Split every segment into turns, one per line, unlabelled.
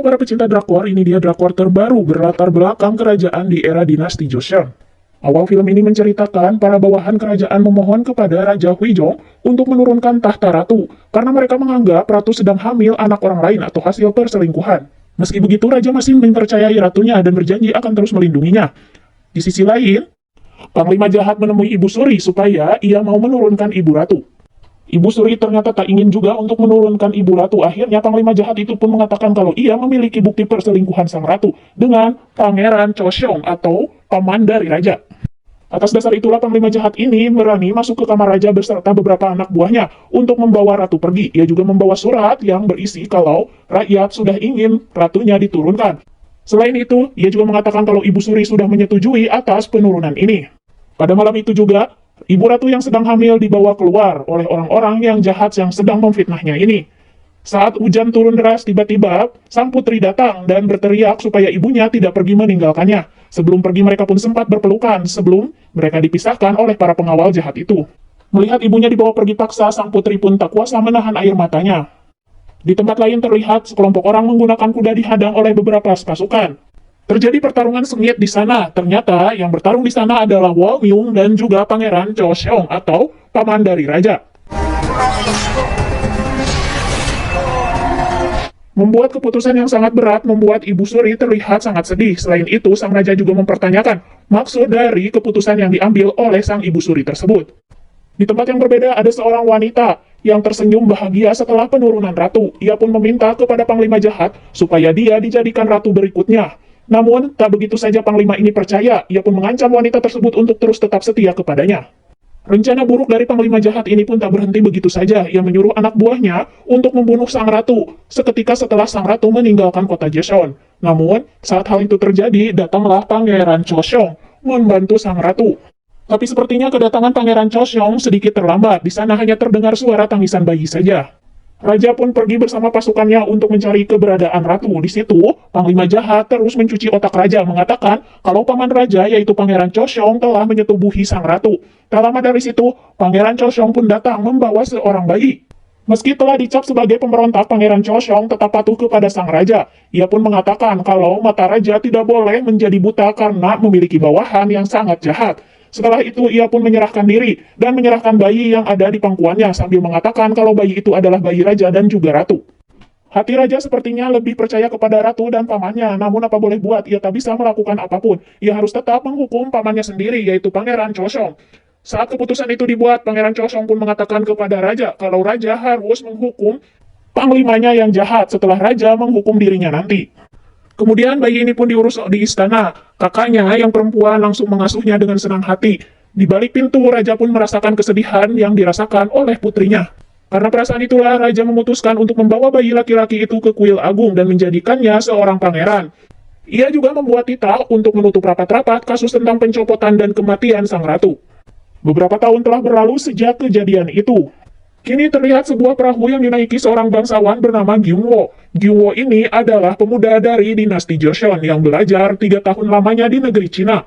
Halo para pecinta drakor, ini dia drakor terbaru berlatar belakang kerajaan di era dinasti Joseon. Awal film ini menceritakan para bawahan kerajaan memohon kepada Raja Huijong untuk menurunkan tahta ratu, karena mereka menganggap ratu sedang hamil anak orang lain atau hasil perselingkuhan. Meski begitu, raja masih mempercayai ratunya dan berjanji akan terus melindunginya. Di sisi lain, Panglima jahat menemui Ibu Suri supaya ia mau menurunkan Ibu Ratu. Ibu Suri ternyata tak ingin juga untuk menurunkan Ibu Ratu. Akhirnya Panglima jahat itu pun mengatakan kalau ia memiliki bukti perselingkuhan sang ratu dengan Pangeran Chosyong atau paman dari raja. Atas dasar itulah Panglima jahat ini berani masuk ke kamar raja beserta beberapa anak buahnya untuk membawa ratu pergi. Ia juga membawa surat yang berisi kalau rakyat sudah ingin ratunya diturunkan. Selain itu, ia juga mengatakan kalau Ibu Suri sudah menyetujui atas penurunan ini. Pada malam itu juga, Ibu Ratu yang sedang hamil dibawa keluar oleh orang-orang yang jahat yang sedang memfitnahnya ini. Saat hujan turun deras, tiba-tiba sang putri datang dan berteriak supaya ibunya tidak pergi meninggalkannya. Sebelum pergi mereka pun sempat berpelukan sebelum mereka dipisahkan oleh para pengawal jahat itu. Melihat ibunya dibawa pergi paksa, sang putri pun tak kuasa menahan air matanya. Di tempat lain terlihat sekelompok orang menggunakan kuda dihadang oleh beberapa pasukan. Terjadi pertarungan sengit di sana. Ternyata yang bertarung di sana adalah Wol Myung dan juga Pangeran Chosyong atau paman dari raja. Membuat keputusan yang sangat berat membuat Ibu Suri terlihat sangat sedih. Selain itu, sang raja juga mempertanyakan maksud dari keputusan yang diambil oleh sang Ibu Suri tersebut. Di tempat yang berbeda ada seorang wanita yang tersenyum bahagia setelah penurunan ratu. Ia pun meminta kepada Panglima jahat supaya dia dijadikan ratu berikutnya. Namun, tak begitu saja Panglima ini percaya, ia pun mengancam wanita tersebut untuk terus tetap setia kepadanya. Rencana buruk dari Panglima jahat ini pun tak berhenti begitu saja. Ia menyuruh anak buahnya untuk membunuh sang ratu, seketika setelah sang ratu meninggalkan kota Joseon. Namun, saat hal itu terjadi, datanglah Pangeran Chosyong membantu sang ratu. Tapi sepertinya kedatangan Pangeran Chosyong sedikit terlambat. Di sana hanya terdengar suara tangisan bayi saja. Raja pun pergi bersama pasukannya untuk mencari keberadaan ratu. Di situ, Panglima jahat terus mencuci otak raja, mengatakan kalau paman raja yaitu Pangeran Chosyong telah menyetubuhi sang ratu. Tak lama dari situ, Pangeran Chosyong pun datang membawa seorang bayi. Meski telah dicap sebagai pemberontak, Pangeran Chosyong tetap patuh kepada sang raja. Ia pun mengatakan kalau mata raja tidak boleh menjadi buta karena memiliki bawahan yang sangat jahat. Setelah itu, ia pun menyerahkan diri dan menyerahkan bayi yang ada di pangkuannya sambil mengatakan kalau bayi itu adalah bayi raja dan juga ratu. Hati raja sepertinya lebih percaya kepada ratu dan pamannya, namun apa boleh buat, ia tak bisa melakukan apapun. Ia harus tetap menghukum pamannya sendiri, yaitu Pangeran Chosyong. Saat keputusan itu dibuat, Pangeran Chosyong pun mengatakan kepada raja kalau raja harus menghukum panglimanya yang jahat setelah raja menghukum dirinya nanti. Kemudian bayi ini pun diurus di istana. Kakaknya yang perempuan langsung mengasuhnya dengan senang hati. Di balik pintu, raja pun merasakan kesedihan yang dirasakan oleh putrinya. Karena perasaan itulah raja memutuskan untuk membawa bayi laki-laki itu ke kuil agung dan menjadikannya seorang pangeran. Ia juga membuat titah untuk menutup rapat-rapat kasus tentang pencopotan dan kematian sang ratu. Beberapa tahun telah berlalu sejak kejadian itu. Kini terlihat sebuah perahu yang dinaiki seorang bangsawan bernama Gyungwo. Gyungwo ini adalah pemuda dari dinasti Joseon yang belajar 3 tahun lamanya di negeri Cina.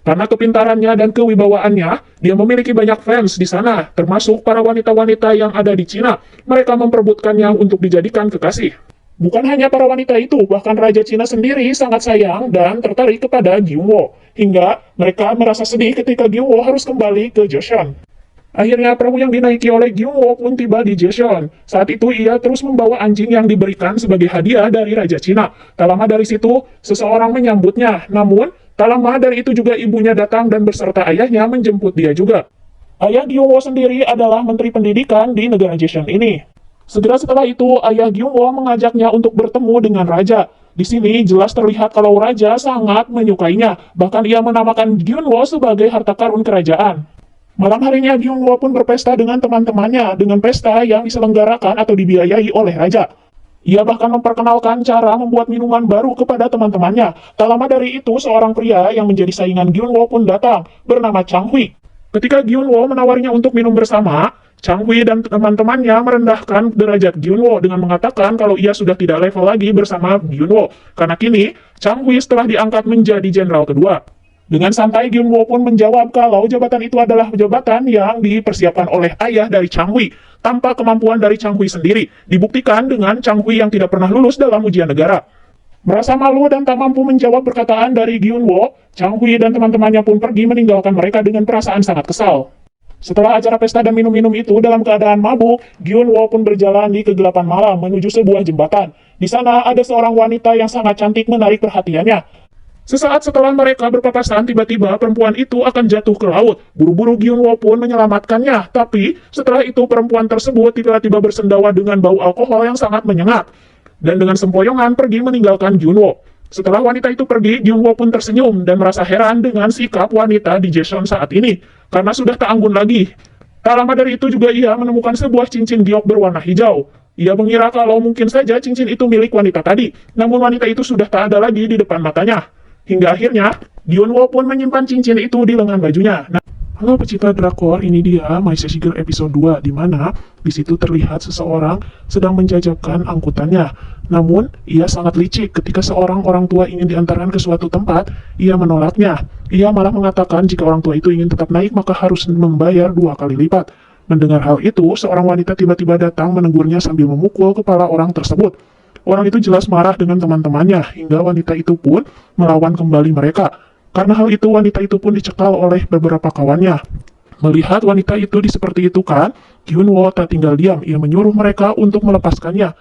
Karena kepintarannya dan kewibawaannya, dia memiliki banyak fans di sana, termasuk para wanita-wanita yang ada di Cina. Mereka memperebutkannya untuk dijadikan kekasih. Bukan hanya para wanita itu, bahkan Raja Cina sendiri sangat sayang dan tertarik kepada Gyungwo. Hingga mereka merasa sedih ketika Gyungwo harus kembali ke Joseon. Akhirnya perahu yang dinaiki oleh Gyungwo pun tiba di Joseon. Saat itu ia terus membawa anjing yang diberikan sebagai hadiah dari Raja Cina. Tak lama dari situ, seseorang menyambutnya. Namun, tak lama dari itu juga ibunya datang dan beserta ayahnya menjemput dia juga. Ayah Gyungwo sendiri adalah Menteri Pendidikan di negara Joseon ini. Segera setelah itu, ayah Gyungwo mengajaknya untuk bertemu dengan Raja. Di sini jelas terlihat kalau Raja sangat menyukainya. Bahkan ia menamakan Gyungwo sebagai harta karun kerajaan. Malam harinya, Gyungwo pun berpesta dengan teman-temannya dengan pesta yang diselenggarakan atau dibiayai oleh Raja. Ia bahkan memperkenalkan cara membuat minuman baru kepada teman-temannya. Tak lama dari itu, seorang pria yang menjadi saingan Gyungwo pun datang, bernama Chang Hui. Ketika Gyungwo menawarinya untuk minum bersama, Chang Hui dan teman-temannya merendahkan derajat Gyungwo dengan mengatakan kalau ia sudah tidak level lagi bersama Gyungwo. Karena kini, Chang Hui setelah diangkat menjadi jenderal kedua. Dengan santai, Gyungwo pun menjawab kalau jabatan itu adalah jabatan yang dipersiapkan oleh ayah dari Chang Hui, tanpa kemampuan dari Chang Hui sendiri, dibuktikan dengan Chang Hui yang tidak pernah lulus dalam ujian negara. Merasa malu dan tak mampu menjawab perkataan dari Gyun-woo, Chang Hui dan teman-temannya pun pergi meninggalkan mereka dengan perasaan sangat kesal. Setelah acara pesta dan minum-minum itu dalam keadaan mabuk, Gyun-woo pun berjalan di kegelapan malam menuju sebuah jembatan. Di sana ada seorang wanita yang sangat cantik menarik perhatiannya. Sesaat setelah mereka berpapasan, tiba-tiba perempuan itu akan jatuh ke laut. Buru-buru Gyun-woo pun menyelamatkannya, tapi setelah itu perempuan tersebut tiba-tiba bersendawa dengan bau alkohol yang sangat menyengat. Dan dengan sempoyongan pergi meninggalkan Gyun-woo. Setelah wanita itu pergi, Gyun-woo pun tersenyum dan merasa heran dengan sikap wanita di Jaeson saat ini, karena sudah tak anggun lagi. Tak lama dari itu juga ia menemukan sebuah cincin giok berwarna hijau. Ia mengira kalau mungkin saja cincin itu milik wanita tadi, namun wanita itu sudah tak ada lagi di depan matanya. Hingga akhirnya, Gyun-woo pun menyimpan cincin itu di lengan bajunya. Halo pecinta drakor, ini dia My Sassy Girl episode 2, di mana di situ terlihat seseorang sedang menjajakan angkutannya. Namun, ia sangat licik ketika seorang orang tua ingin diantarkan ke suatu tempat, ia menolaknya. Ia malah mengatakan jika orang tua itu ingin tetap naik maka harus membayar 2 kali lipat. Mendengar hal itu, seorang wanita tiba-tiba datang menegurnya sambil memukul kepala orang tersebut. Orang itu jelas marah dengan teman-temannya, hingga wanita itu pun melawan kembali mereka. Karena hal itu, wanita itu pun dicekal oleh beberapa kawannya. Melihat wanita itu seperti itu kan, Gyun-woo tak tinggal diam, ia menyuruh mereka untuk melepaskannya.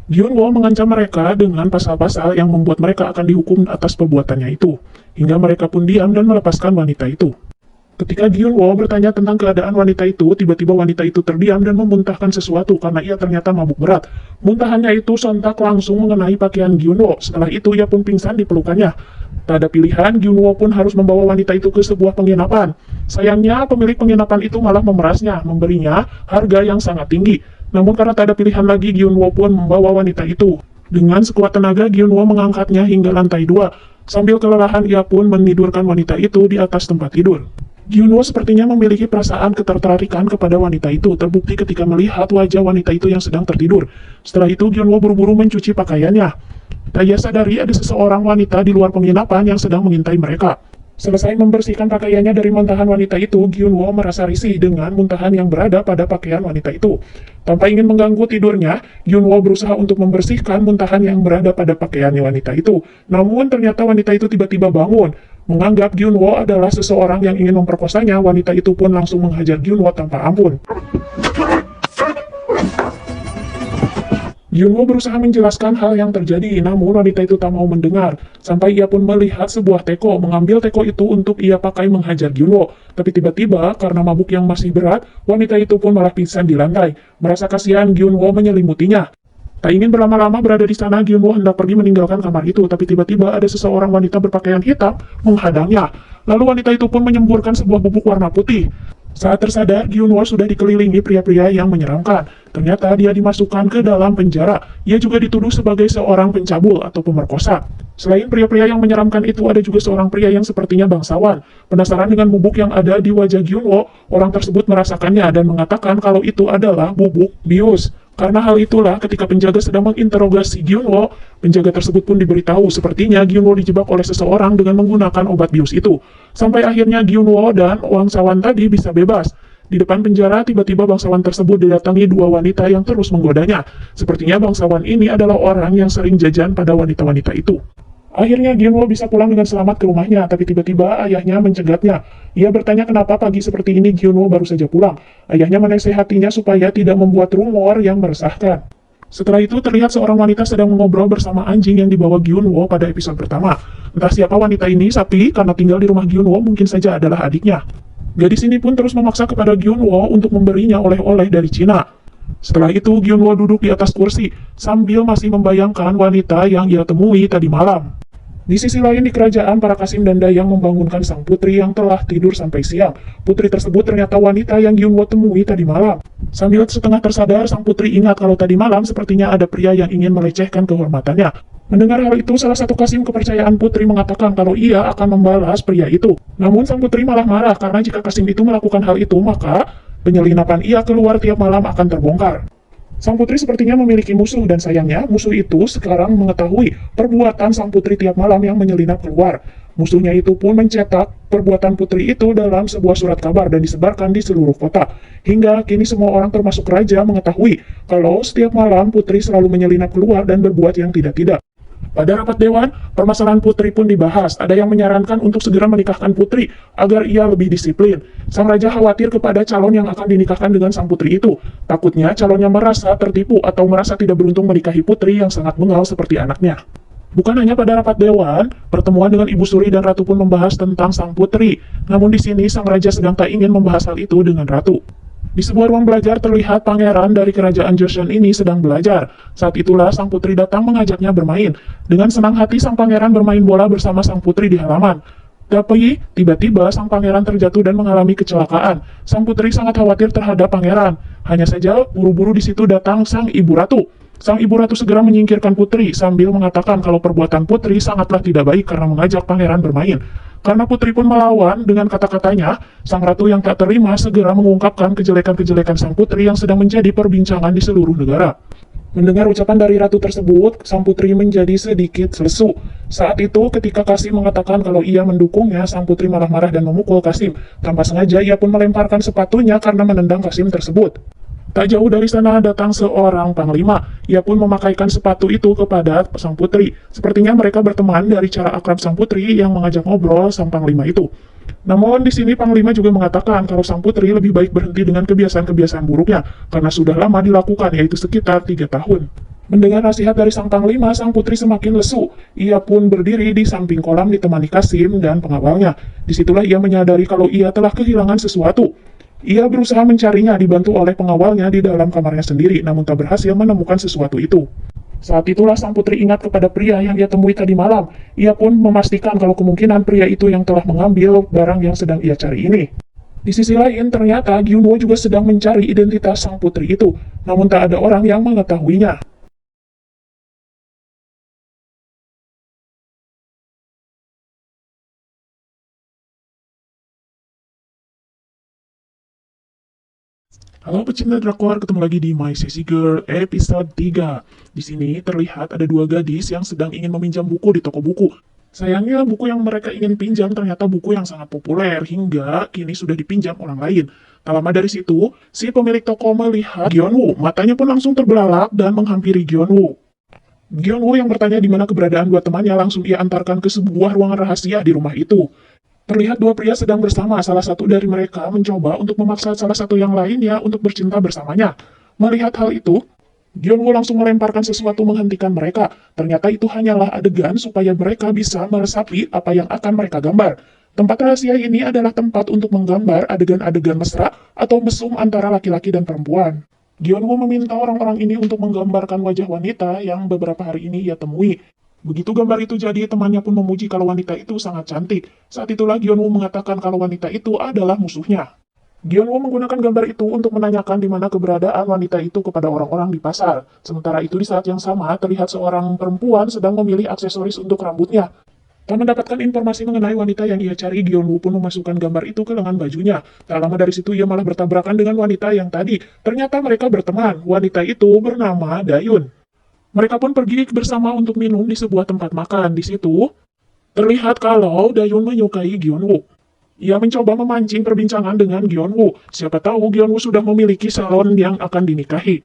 Gyun-woo mengancam mereka dengan pasal-pasal yang membuat mereka akan dihukum atas perbuatannya itu. Hingga mereka pun diam dan melepaskan wanita itu. Ketika Gyun-woo bertanya tentang keadaan wanita itu, tiba-tiba wanita itu terdiam dan memuntahkan sesuatu karena ia ternyata mabuk berat. Muntahannya itu sontak langsung mengenai pakaian Gyun-woo. Setelah itu ia pun pingsan di pelukannya. Tak ada pilihan, Gyun-woo pun harus membawa wanita itu ke sebuah penginapan. Sayangnya, pemilik penginapan itu malah memerasnya, memberinya harga yang sangat tinggi. Namun karena tak ada pilihan lagi, Gyun-woo pun membawa wanita itu. Dengan sekuat tenaga, Gyun-woo mengangkatnya hingga lantai 2. Sambil kelelahan, ia pun menidurkan wanita itu di atas tempat tidur. Gyun-woo sepertinya memiliki perasaan ketertarikan kepada wanita itu, terbukti ketika melihat wajah wanita itu yang sedang tertidur. Setelah itu, Gyun-woo buru-buru mencuci pakaiannya. Tak ia sadari ada seseorang wanita di luar penginapan yang sedang mengintai mereka. Selesai membersihkan pakaiannya dari muntahan wanita itu, Gyun-woo merasa risih dengan muntahan yang berada pada pakaian wanita itu. Tanpa ingin mengganggu tidurnya, Gyun-woo berusaha untuk membersihkan muntahan yang berada pada pakaian wanita itu. Namun ternyata wanita itu tiba-tiba bangun. Menganggap Gyun-woo adalah seseorang yang ingin memperkosanya, wanita itu pun langsung menghajar Gyun-woo tanpa ampun. Gyun-woo berusaha menjelaskan hal yang terjadi, namun wanita itu tak mau mendengar. Sampai ia pun melihat sebuah teko, mengambil teko itu untuk ia pakai menghajar Gyun-woo. Tapi tiba-tiba, karena mabuk yang masih berat, wanita itu pun malah pingsan di lantai. Merasa kasihan, Gyun-woo menyelimutinya. Tak ingin berlama-lama berada di sana, Gyun-woo hendak pergi meninggalkan kamar itu, tapi tiba-tiba ada seseorang wanita berpakaian hitam menghadangnya. Lalu wanita itu pun menyemburkan sebuah bubuk warna putih. Saat tersadar, Gyun-woo sudah dikelilingi pria-pria yang menyeramkan. Ternyata dia dimasukkan ke dalam penjara. Ia juga dituduh sebagai seorang pencabul atau pemerkosa. Selain pria-pria yang menyeramkan itu, ada juga seorang pria yang sepertinya bangsawan. Penasaran dengan bubuk yang ada di wajah Gyun-woo, orang tersebut merasakannya dan mengatakan kalau itu adalah bubuk bius. Karena hal itulah, ketika penjaga sedang menginterogasi Gyun-woo, penjaga tersebut pun diberitahu sepertinya Gyun-woo dijebak oleh seseorang dengan menggunakan obat bius itu. Sampai akhirnya Gyun-woo dan bangsawan tadi bisa bebas. Di depan penjara, tiba-tiba bangsawan tersebut didatangi 2 wanita yang terus menggodanya. Sepertinya bangsawan ini adalah orang yang sering jajan pada wanita-wanita itu. Akhirnya Gyun-woo bisa pulang dengan selamat ke rumahnya, tapi tiba-tiba ayahnya mencegatnya. Ia bertanya kenapa pagi seperti ini Gyun-woo baru saja pulang. Ayahnya menasihatinya supaya tidak membuat rumor yang meresahkan. Setelah itu terlihat seorang wanita sedang mengobrol bersama anjing yang dibawa Gyun-woo pada episode pertama. Entah siapa wanita ini, tapi karena tinggal di rumah Gyun-woo mungkin saja adalah adiknya. Gadis ini pun terus memaksa kepada Gyun-woo untuk memberinya oleh-oleh dari Cina. Setelah itu Gyun-woo duduk di atas kursi sambil masih membayangkan wanita yang ia temui tadi malam. Di sisi lain di kerajaan, para Kasim dan Dayang membangunkan sang putri yang telah tidur sampai siang. Putri tersebut ternyata wanita yang Gyun-woo temui tadi malam. Sambil setengah tersadar, sang putri ingat kalau tadi malam sepertinya ada pria yang ingin melecehkan kehormatannya. Mendengar hal itu, salah satu Kasim kepercayaan putri mengatakan kalau ia akan membalas pria itu. Namun sang putri malah marah karena jika Kasim itu melakukan hal itu, maka penyelinapan ia keluar tiap malam akan terbongkar. Sang putri sepertinya memiliki musuh dan sayangnya musuh itu sekarang mengetahui perbuatan sang putri tiap malam yang menyelinap keluar. Musuhnya itu pun mencetak perbuatan putri itu dalam sebuah surat kabar dan disebarkan di seluruh kota. Hingga kini semua orang termasuk raja mengetahui kalau setiap malam putri selalu menyelinap keluar dan berbuat yang tidak-tidak. Pada rapat dewan, permasalahan Putri pun dibahas. Ada yang menyarankan untuk segera menikahkan Putri agar ia lebih disiplin. Sang raja khawatir kepada calon yang akan dinikahkan dengan sang putri itu. Takutnya calonnya merasa tertipu atau merasa tidak beruntung menikahi putri yang sangat bengal seperti anaknya. Bukan hanya pada rapat dewan, pertemuan dengan Ibu Suri dan Ratu pun membahas tentang sang putri. Namun di sini sang raja sedang tak ingin membahas hal itu dengan Ratu. Di sebuah ruang belajar terlihat pangeran dari kerajaan Joseon ini sedang belajar. Saat itulah sang putri datang mengajaknya bermain. Dengan senang hati sang pangeran bermain bola bersama sang putri di halaman. Tapi tiba-tiba sang pangeran terjatuh dan mengalami kecelakaan. Sang putri sangat khawatir terhadap pangeran. Hanya saja buru-buru di situ datang sang ibu ratu. Sang ibu ratu segera menyingkirkan putri sambil mengatakan kalau perbuatan putri sangatlah tidak baik karena mengajak pangeran bermain. Karena putri pun melawan dengan kata-katanya, sang ratu yang tak terima segera mengungkapkan kejelekan-kejelekan sang putri yang sedang menjadi perbincangan di seluruh negara. Mendengar ucapan dari ratu tersebut, sang putri menjadi sedikit lesu. Saat itu, ketika Kasim mengatakan kalau ia mendukungnya, sang putri malah marah dan memukul Kasim. Tanpa sengaja, ia pun melemparkan sepatunya karena menendang Kasim tersebut. Tak jauh dari sana datang seorang panglima. Ia pun memakaikan sepatu itu kepada sang putri. Sepertinya mereka berteman dari cara akrab sang putri yang mengajak ngobrol sang panglima itu. Namun di sini panglima juga mengatakan kalau sang putri lebih baik berhenti dengan kebiasaan-kebiasaan buruknya karena sudah lama dilakukan, yaitu sekitar 3 tahun. Mendengar nasihat dari sang panglima, sang putri semakin lesu. Ia pun berdiri di samping kolam ditemani Kasim dan pengawalnya. Disitulah ia menyadari kalau ia telah kehilangan sesuatu. Ia berusaha mencarinya dibantu oleh pengawalnya di dalam kamarnya sendiri, namun tak berhasil menemukan sesuatu itu. Saat itulah sang putri ingat kepada pria yang ia temui tadi malam. Ia pun memastikan kalau kemungkinan pria itu yang telah mengambil barang yang sedang ia cari ini. Di sisi lain, ternyata Gyunwoo juga sedang mencari identitas sang putri itu, namun tak ada orang yang mengetahuinya. Halo pecinta drakor, ketemu lagi di My Sassy Girl episode 3. Di sini terlihat ada 2 gadis yang sedang ingin meminjam buku di toko buku. Sayangnya buku yang mereka ingin pinjam ternyata buku yang sangat populer hingga kini sudah dipinjam orang lain. Tak lama dari situ, si pemilik toko melihat Gyunwoo. Matanya pun langsung terbelalak dan menghampiri Gyunwoo. Gyunwoo yang bertanya di mana keberadaan 2 temannya langsung ia antarkan ke sebuah ruangan rahasia di rumah itu. Terlihat 2 pria sedang bersama, salah satu dari mereka mencoba untuk memaksa salah satu yang lainnya untuk bercinta bersamanya. Melihat hal itu, Gyunwoo langsung melemparkan sesuatu menghentikan mereka. Ternyata itu hanyalah adegan supaya mereka bisa meresapi apa yang akan mereka gambar. Tempat rahasia ini adalah tempat untuk menggambar adegan-adegan mesra atau mesum antara laki-laki dan perempuan. Gyunwoo meminta orang-orang ini untuk menggambarkan wajah wanita yang beberapa hari ini ia temui. Begitu gambar itu jadi, temannya pun memuji kalau wanita itu sangat cantik. Saat itulah Gyunwoo mengatakan kalau wanita itu adalah musuhnya. Gyunwoo menggunakan gambar itu untuk menanyakan di mana keberadaan wanita itu kepada orang-orang di pasar. Sementara itu di saat yang sama, terlihat seorang perempuan sedang memilih aksesoris untuk rambutnya. Tak mendapatkan informasi mengenai wanita yang ia cari, Gyunwoo pun memasukkan gambar itu ke lengan bajunya. Tak lama dari situ ia malah bertabrakan dengan wanita yang tadi. Ternyata mereka berteman. Wanita itu bernama Dayun. Mereka pun pergi bersama untuk minum di sebuah tempat makan. Di situ, terlihat kalau Dayun menyukai Gyunwoo. Ia mencoba memancing perbincangan dengan Gyunwoo. Siapa tahu Gyunwoo sudah memiliki calon yang akan dinikahi.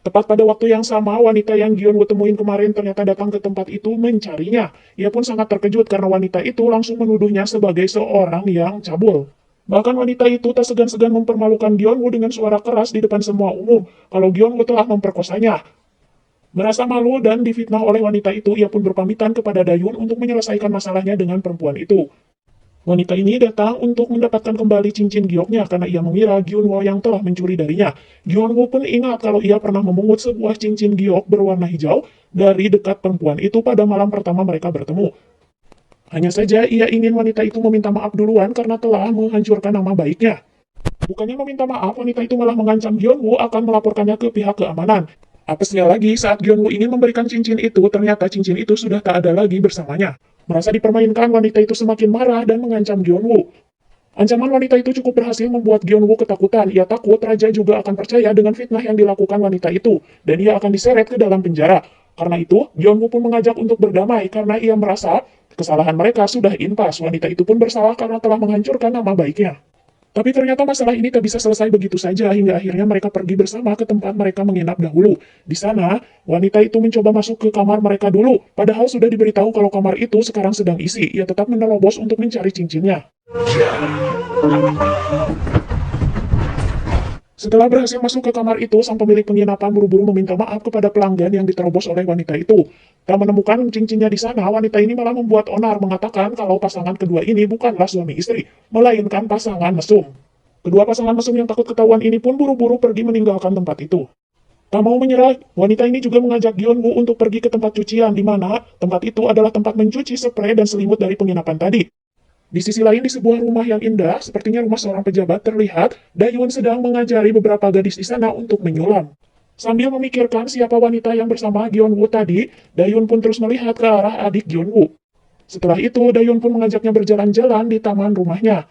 Tepat pada waktu yang sama, wanita yang Gyunwoo temuin kemarin ternyata datang ke tempat itu mencarinya. Ia pun sangat terkejut karena wanita itu langsung menuduhnya sebagai seorang yang cabul. Bahkan wanita itu tak segan-segan mempermalukan Gyunwoo dengan suara keras di depan semua umum kalau Gyunwoo telah memperkosanya. Merasa malu dan difitnah oleh wanita itu, ia pun berpamitan kepada Dayun untuk menyelesaikan masalahnya dengan perempuan itu. Wanita ini datang untuk mendapatkan kembali cincin gioknya karena ia mengira Gyunwoo yang telah mencuri darinya. Gyunwoo pun ingat kalau ia pernah memungut sebuah cincin giok berwarna hijau dari dekat perempuan itu pada malam pertama mereka bertemu. Hanya saja ia ingin wanita itu meminta maaf duluan karena telah menghancurkan nama baiknya. Bukannya meminta maaf, wanita itu malah mengancam Gyunwoo akan melaporkannya ke pihak keamanan. Apesnya lagi, saat Gyunwoo ingin memberikan cincin itu, ternyata cincin itu sudah tak ada lagi bersamanya. Merasa dipermainkan, wanita itu semakin marah dan mengancam Gyunwoo. Ancaman wanita itu cukup berhasil membuat Gyunwoo ketakutan. Ia takut raja juga akan percaya dengan fitnah yang dilakukan wanita itu, dan ia akan diseret ke dalam penjara. Karena itu, Gyunwoo pun mengajak untuk berdamai karena ia merasa kesalahan mereka sudah impas. Wanita itu pun bersalah karena telah menghancurkan nama baiknya. Tapi ternyata masalah ini tak bisa selesai begitu saja hingga akhirnya mereka pergi bersama ke tempat mereka menginap dahulu. Di sana, wanita itu mencoba masuk ke kamar mereka dulu, padahal sudah diberitahu kalau kamar itu sekarang sedang isi. Ia tetap menerobos untuk mencari cincinnya. Setelah berhasil masuk ke kamar itu, sang pemilik penginapan buru-buru meminta maaf kepada pelanggan yang diterobos oleh wanita itu. Tak menemukan cincinnya di sana, wanita ini malah membuat onar mengatakan kalau pasangan kedua ini bukanlah suami istri, melainkan pasangan mesum. Kedua pasangan mesum yang takut ketahuan ini pun buru-buru pergi meninggalkan tempat itu. Tak mau menyerah, wanita ini juga mengajak Gyeonwoo untuk pergi ke tempat cucian, di mana tempat itu adalah tempat mencuci spray dan selimut dari penginapan tadi. Di sisi lain, di sebuah rumah yang indah, sepertinya rumah seorang pejabat, terlihat Dayun sedang mengajari beberapa gadis di sana untuk menyulam. Sambil memikirkan siapa wanita yang bersama Gyeonwoo tadi, Dayun pun terus melihat ke arah adik Gyeonwoo. Setelah itu, Dayun pun mengajaknya berjalan-jalan di taman rumahnya.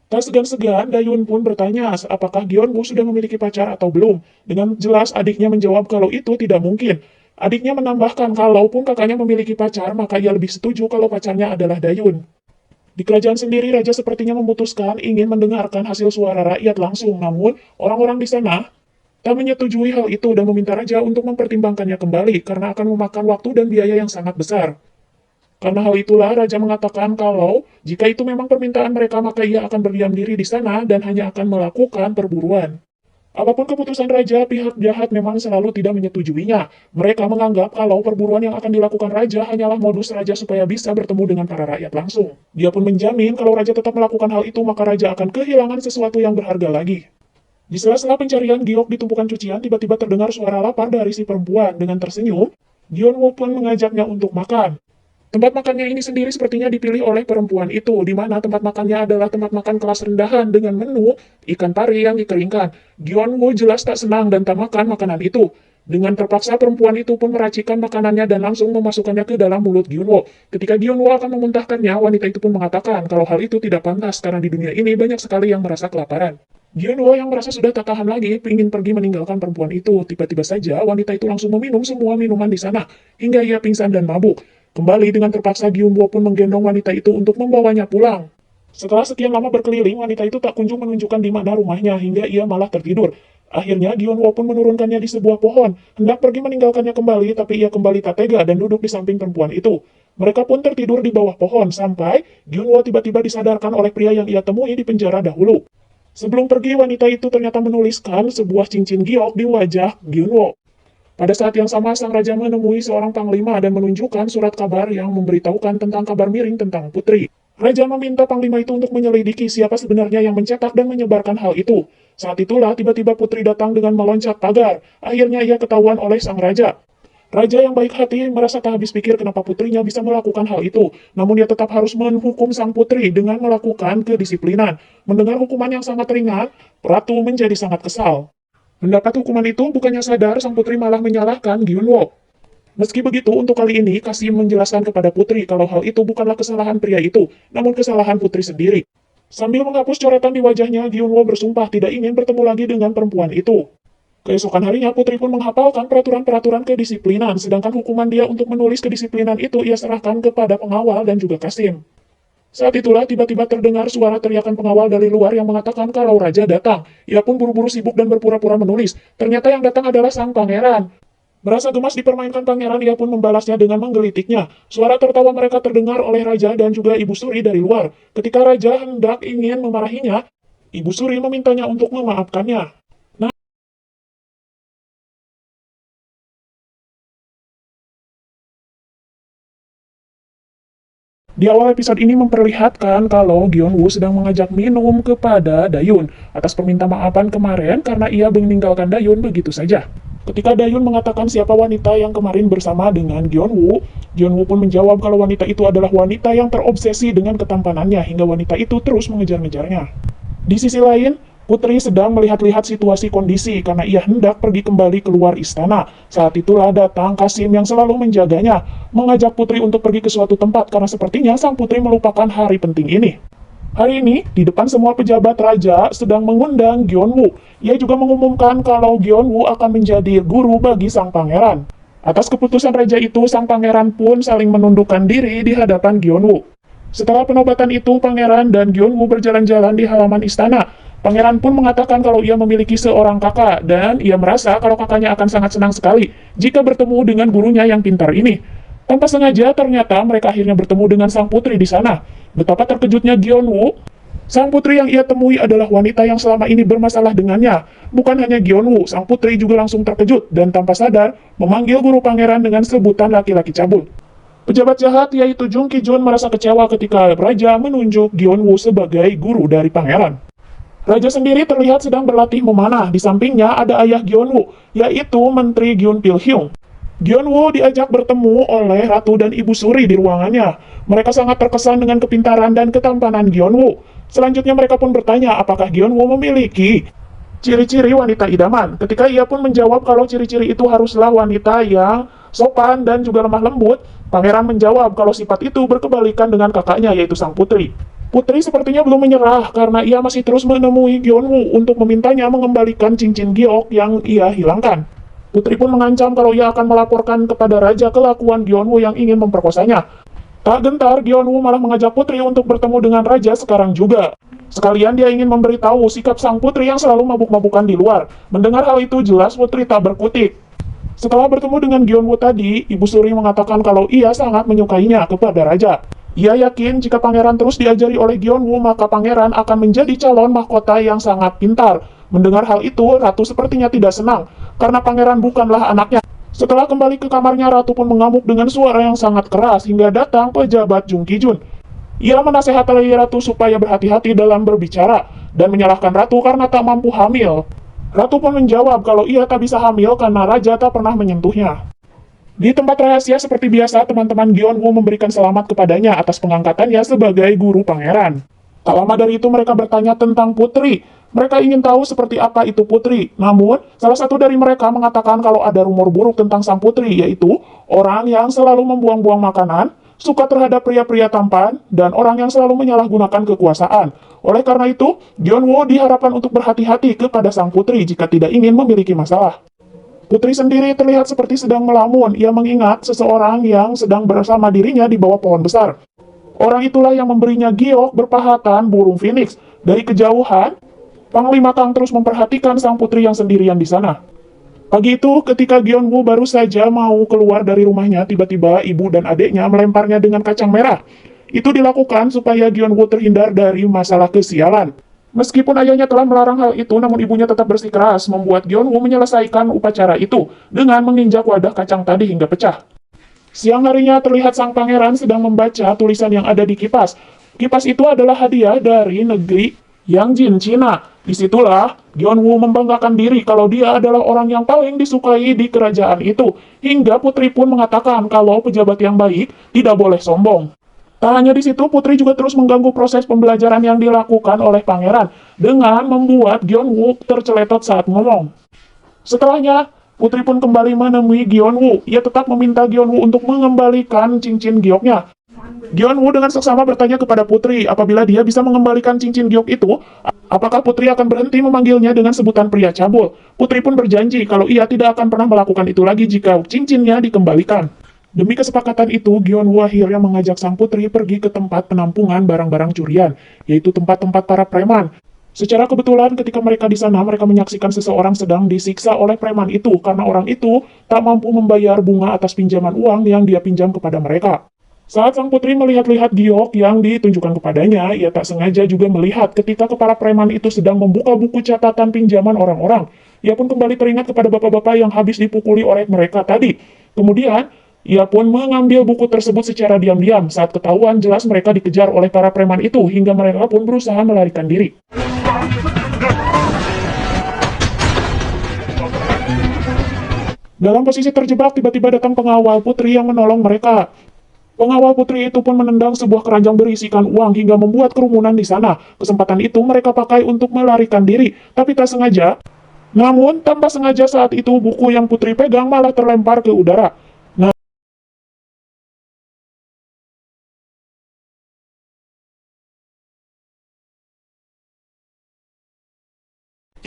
Tak segan-segan, Dayun pun bertanya apakah Gyeonwoo sudah memiliki pacar atau belum. Dengan jelas adiknya menjawab kalau itu tidak mungkin. Adiknya menambahkan kalaupun kakaknya memiliki pacar, maka ia lebih setuju kalau pacarnya adalah Dayun. Di kerajaan sendiri, raja sepertinya memutuskan ingin mendengarkan hasil suara rakyat langsung, namun orang-orang di sana tak menyetujui hal itu dan meminta raja untuk mempertimbangkannya kembali karena akan memakan waktu dan biaya yang sangat besar. Karena hal itulah, raja mengatakan kalau jika itu memang permintaan mereka, maka ia akan berdiam diri di sana dan hanya akan melakukan perburuan. Apapun keputusan raja, pihak jahat memang selalu tidak menyetujuinya. Mereka menganggap kalau perburuan yang akan dilakukan raja hanyalah modus raja supaya bisa bertemu dengan para rakyat langsung. Dia pun menjamin kalau raja tetap melakukan hal itu, maka raja akan kehilangan sesuatu yang berharga lagi. Di sela-sela pencarian Giok di tumpukan cucian, tiba-tiba terdengar suara lapar dari si perempuan. Dengan tersenyum, Gyeonwoo pun mengajaknya untuk makan. Tempat makannya ini sendiri sepertinya dipilih oleh perempuan itu, di mana tempat makannya adalah tempat makan kelas rendahan dengan menu ikan pari yang dikeringkan. Gyeonwoo jelas tak senang dan tak makan makanan itu. Dengan terpaksa perempuan itu pun meracikan makanannya dan langsung memasukkannya ke dalam mulut Gyeonwoo. Ketika Gyeonwoo akan memuntahkannya, wanita itu pun mengatakan kalau hal itu tidak pantas karena di dunia ini banyak sekali yang merasa kelaparan. Gyeonwoo yang merasa sudah tak tahan lagi, ingin pergi meninggalkan perempuan itu. Tiba-tiba saja wanita itu langsung meminum semua minuman di sana, hingga ia pingsan dan mabuk. Kembali dengan terpaksa, Gyeonwoo pun menggendong wanita itu untuk membawanya pulang. Setelah sekian lama berkeliling, wanita itu tak kunjung menunjukkan di mana rumahnya, hingga ia malah tertidur. Akhirnya, Gyeonwoo pun menurunkannya di sebuah pohon, hendak pergi meninggalkannya kembali, tapi ia kembali tak tega dan duduk di samping perempuan itu. Mereka pun tertidur di bawah pohon, sampai Gyeonwoo tiba-tiba disadarkan oleh pria yang ia temui di penjara dahulu. Sebelum pergi, wanita itu ternyata menuliskan sebuah cincin giok di wajah Gyeonwoo. Pada saat yang sama, sang raja menemui seorang panglima dan menunjukkan surat kabar yang memberitahukan tentang kabar miring tentang putri. Raja meminta panglima itu untuk menyelidiki siapa sebenarnya yang mencetak dan menyebarkan hal itu. Saat itulah tiba-tiba putri datang dengan meloncat pagar. Akhirnya ia ketahuan oleh sang raja. Raja yang baik hati merasa tak habis pikir kenapa putrinya bisa melakukan hal itu. Namun ia tetap harus menghukum sang putri dengan melakukan kedisiplinan. Mendengar hukuman yang sangat ringan, ratu menjadi sangat kesal. Mendapat hukuman itu, bukannya sadar, sang putri malah menyalahkan Gyeonwoo. Meski begitu, untuk kali ini, Kasim menjelaskan kepada putri kalau hal itu bukanlah kesalahan pria itu, namun kesalahan putri sendiri. Sambil menghapus coretan di wajahnya, Gyeonwoo bersumpah tidak ingin bertemu lagi dengan perempuan itu. Keesokan harinya, putri pun menghafalkan peraturan-peraturan kedisiplinan, sedangkan hukuman dia untuk menulis kedisiplinan itu ia serahkan kepada pengawal dan juga Kasim. Saat itulah tiba-tiba terdengar suara teriakan pengawal dari luar yang mengatakan kalau raja datang. Ia pun buru-buru sibuk dan berpura-pura menulis. Ternyata yang datang adalah sang pangeran. Merasa gemas dipermainkan pangeran, ia pun membalasnya dengan menggelitiknya. Suara tertawa mereka terdengar oleh raja dan juga Ibu Suri dari luar. Ketika raja hendak ingin memarahinya, Ibu Suri memintanya untuk memaafkannya. Di awal episode ini memperlihatkan kalau Gyeonwoo sedang mengajak minum kepada Dayun atas permintaan kemarin karena ia meninggalkan Dayun begitu saja. Ketika Dayun mengatakan siapa wanita yang kemarin bersama dengan Gyeonwoo, Gyeonwoo pun menjawab kalau wanita itu adalah wanita yang terobsesi dengan ketampanannya hingga wanita itu terus mengejar-ngejarnya. Di sisi lain, Putri sedang melihat-lihat situasi kondisi karena ia hendak pergi kembali keluar istana. Saat itulah datang Kasim yang selalu menjaganya, mengajak Putri untuk pergi ke suatu tempat karena sepertinya sang putri melupakan hari penting ini. Hari ini, di depan semua pejabat raja sedang mengundang Gyeonwoo. Ia juga mengumumkan kalau Gyeonwoo akan menjadi guru bagi sang pangeran. Atas keputusan raja itu, sang pangeran pun saling menundukkan diri di hadapan Gyeonwoo. Setelah penobatan itu, Pangeran dan Gyeonwoo berjalan-jalan di halaman istana. Pangeran pun mengatakan kalau ia memiliki seorang kakak, dan ia merasa kalau kakaknya akan sangat senang sekali jika bertemu dengan gurunya yang pintar ini. Tanpa sengaja, ternyata mereka akhirnya bertemu dengan sang putri di sana. Betapa terkejutnya Gyeonwoo. Sang putri yang ia temui adalah wanita yang selama ini bermasalah dengannya. Bukan hanya Gyeonwoo, sang putri juga langsung terkejut dan tanpa sadar memanggil guru pangeran dengan sebutan laki-laki cabul. Pejabat jahat yaitu Jung Ki-jun merasa kecewa ketika raja menunjuk Gyeonwoo sebagai guru dari pangeran. Raja sendiri terlihat sedang berlatih memanah. Di sampingnya ada ayah Gyeonwoo, yaitu Menteri Gyun Pil-hyung. Gyeonwoo diajak bertemu oleh Ratu dan Ibu Suri di ruangannya. Mereka sangat terkesan dengan kepintaran dan ketampanan Gyeonwoo. Selanjutnya mereka pun bertanya apakah Gyeonwoo memiliki ciri-ciri wanita idaman. Ketika ia pun menjawab kalau ciri-ciri itu haruslah wanita yang sopan dan juga lemah lembut, pangeran menjawab kalau sifat itu berkebalikan dengan kakaknya yaitu sang putri. Putri sepertinya belum menyerah karena ia masih terus menemui Gyeonwoo untuk memintanya mengembalikan cincin giok yang ia hilangkan. Putri pun mengancam kalau ia akan melaporkan kepada raja kelakuan Gyeonwoo yang ingin memperkosanya. Tak gentar, Gyeonwoo malah mengajak putri untuk bertemu dengan raja sekarang juga. Sekalian dia ingin memberitahu sikap sang putri yang selalu mabuk-mabukan di luar. Mendengar hal itu jelas putri tak berkutik. Setelah bertemu dengan Gyeonwoo tadi, Ibu Suri mengatakan kalau ia sangat menyukainya kepada raja. Ia yakin jika pangeran terus diajari oleh Gyeonwoo, maka pangeran akan menjadi calon mahkota yang sangat pintar. Mendengar hal itu, Ratu sepertinya tidak senang, karena pangeran bukanlah anaknya. Setelah kembali ke kamarnya, Ratu pun mengamuk dengan suara yang sangat keras hingga datang pejabat Jung Ki-jun. Ia menasehati Ratu supaya berhati-hati dalam berbicara dan menyalahkan Ratu karena tak mampu hamil. Ratu pun menjawab kalau ia tak bisa hamil karena raja tak pernah menyentuhnya. Di tempat rahasia seperti biasa, teman-teman Gyeonwoo memberikan selamat kepadanya atas pengangkatannya sebagai guru pangeran. Tak lama dari itu mereka bertanya tentang putri. Mereka ingin tahu seperti apa itu putri. Namun, salah satu dari mereka mengatakan kalau ada rumor buruk tentang sang putri, yaitu orang yang selalu membuang-buang makanan, suka terhadap pria-pria tampan, dan orang yang selalu menyalahgunakan kekuasaan. Oleh karena itu, Gyeonwoo diharapkan untuk berhati-hati kepada sang putri jika tidak ingin memiliki masalah. Putri sendiri terlihat seperti sedang melamun. Ia mengingat seseorang yang sedang bersama dirinya di bawah pohon besar. Orang itulah yang memberinya giok berpahatan burung phoenix. Dari kejauhan, Panglima Kang terus memperhatikan sang putri yang sendirian di sana. Pagi itu, ketika Gyeonwoo baru saja mau keluar dari rumahnya, tiba-tiba ibu dan adiknya melemparnya dengan kacang merah. Itu dilakukan supaya Gyeonwoo terhindar dari masalah kesialan. Meskipun ayahnya telah melarang hal itu, namun ibunya tetap bersikeras membuat Gyeonwoo menyelesaikan upacara itu dengan menginjak wadah kacang tadi hingga pecah. Siang harinya terlihat sang pangeran sedang membaca tulisan yang ada di kipas. Kipas itu adalah hadiah dari negeri Yangjin, Cina. Disitulah Gyeonwoo membanggakan diri kalau dia adalah orang yang paling disukai di kerajaan itu. Hingga putri pun mengatakan kalau pejabat yang baik tidak boleh sombong. Tak hanya di situ, putri juga terus mengganggu proses pembelajaran yang dilakukan oleh pangeran dengan membuat Gyeonwoo terceletot saat ngomong. Setelahnya, putri pun kembali menemui Gyeonwoo. Ia tetap meminta Gyeonwoo untuk mengembalikan cincin gioknya. Gyeonwoo dengan seksama bertanya kepada putri apabila dia bisa mengembalikan cincin giok itu, apakah putri akan berhenti memanggilnya dengan sebutan pria cabul. Putri pun berjanji kalau ia tidak akan pernah melakukan itu lagi jika cincinnya dikembalikan. Demi kesepakatan itu, Gyeonwoo akhirnya mengajak sang putri pergi ke tempat penampungan barang-barang curian, yaitu tempat-tempat para preman. Secara kebetulan ketika mereka di sana, mereka menyaksikan seseorang sedang disiksa oleh preman itu karena orang itu tak mampu membayar bunga atas pinjaman uang yang dia pinjam kepada mereka. Saat sang putri melihat-lihat giok yang ditunjukkan kepadanya, ia tak sengaja juga melihat ketika kepala preman itu sedang membuka buku catatan pinjaman orang-orang. Ia pun kembali teringat kepada bapak-bapak yang habis dipukuli oleh mereka tadi. Kemudian, ia pun mengambil buku tersebut secara diam-diam saat ketahuan jelas mereka dikejar oleh para preman itu hingga mereka pun berusaha melarikan diri. Dalam posisi terjebak, tiba-tiba datang pengawal putri yang menolong mereka. Pengawal putri itu pun menendang sebuah keranjang berisikan uang hingga membuat kerumunan di sana. Kesempatan itu mereka pakai untuk melarikan diri, tapi tak sengaja. Namun, tanpa sengaja saat itu buku yang putri pegang malah terlempar ke udara.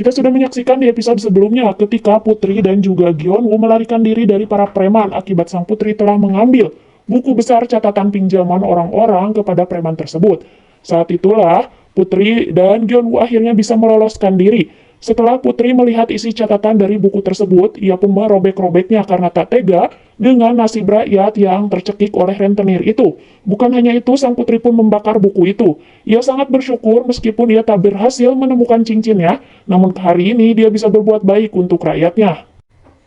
Kita sudah menyaksikan di episode sebelumnya ketika Putri dan juga Gyeonwoo melarikan diri dari para preman akibat sang putri telah mengambil buku besar catatan pinjaman orang-orang kepada preman tersebut. Saat itulah, Putri dan Gyeonwoo akhirnya bisa meloloskan diri. Setelah Putri melihat isi catatan dari buku tersebut, ia pun merobek-robeknya karena tak tega dengan nasib rakyat yang tercekik oleh rentenir itu. Bukan hanya itu, sang putri pun membakar buku itu. Ia sangat bersyukur meskipun ia tak berhasil menemukan cincinnya, namun hari ini dia bisa berbuat baik untuk rakyatnya.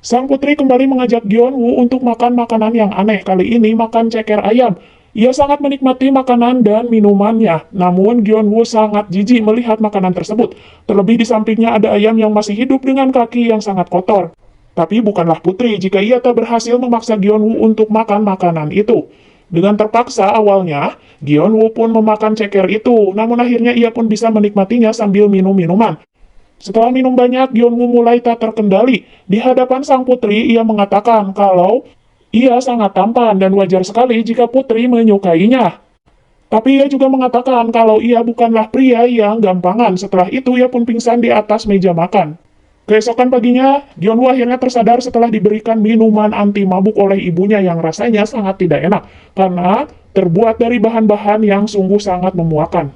Sang putri kembali mengajak Gyeonwoo untuk makan makanan yang aneh, kali ini makan ceker ayam. Ia sangat menikmati makanan dan minumannya, namun Gyeonwoo sangat jijik melihat makanan tersebut. Terlebih di sampingnya ada ayam yang masih hidup dengan kaki yang sangat kotor. Tapi bukanlah Putri jika ia tak berhasil memaksa Gyeonwoo untuk makan makanan itu. Dengan terpaksa awalnya, Gyeonwoo pun memakan ceker itu, namun akhirnya ia pun bisa menikmatinya sambil minum minuman. Setelah minum banyak, Gyeonwoo mulai tak terkendali. Di hadapan sang putri, ia mengatakan kalau ia sangat tampan dan wajar sekali jika Putri menyukainya. Tapi ia juga mengatakan kalau ia bukanlah pria yang gampangan. Setelah itu ia pun pingsan di atas meja makan. Keesokan paginya, Gyeonwoo akhirnya tersadar setelah diberikan minuman anti mabuk oleh ibunya yang rasanya sangat tidak enak karena terbuat dari bahan-bahan yang sungguh sangat memuakan.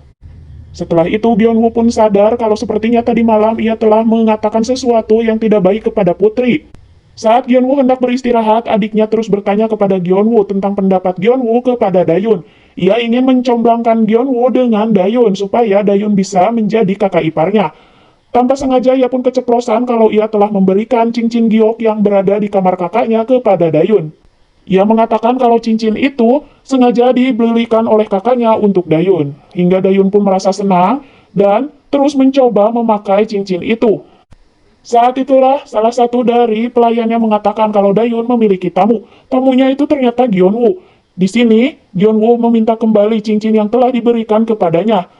Setelah itu, Gyeonwoo pun sadar kalau sepertinya tadi malam ia telah mengatakan sesuatu yang tidak baik kepada Putri. Saat Gyeonwoo hendak beristirahat, adiknya terus bertanya kepada Gyeonwoo tentang pendapat Gyeonwoo kepada Dayun. Ia ingin mencomblangkan Gyeonwoo dengan Dayun supaya Dayun bisa menjadi kakak iparnya. Tanpa sengaja ia pun keceplosan kalau ia telah memberikan cincin giok yang berada di kamar kakaknya kepada Dayun. Ia mengatakan kalau cincin itu sengaja dibelikan oleh kakaknya untuk Dayun. Hingga Dayun pun merasa senang dan terus mencoba memakai cincin itu. Saat itulah salah satu dari pelayannya mengatakan kalau Dayun memiliki tamu. Tamunya itu ternyata Gyeonwoo. Di sini, Gyeonwoo meminta kembali cincin yang telah diberikan kepadanya.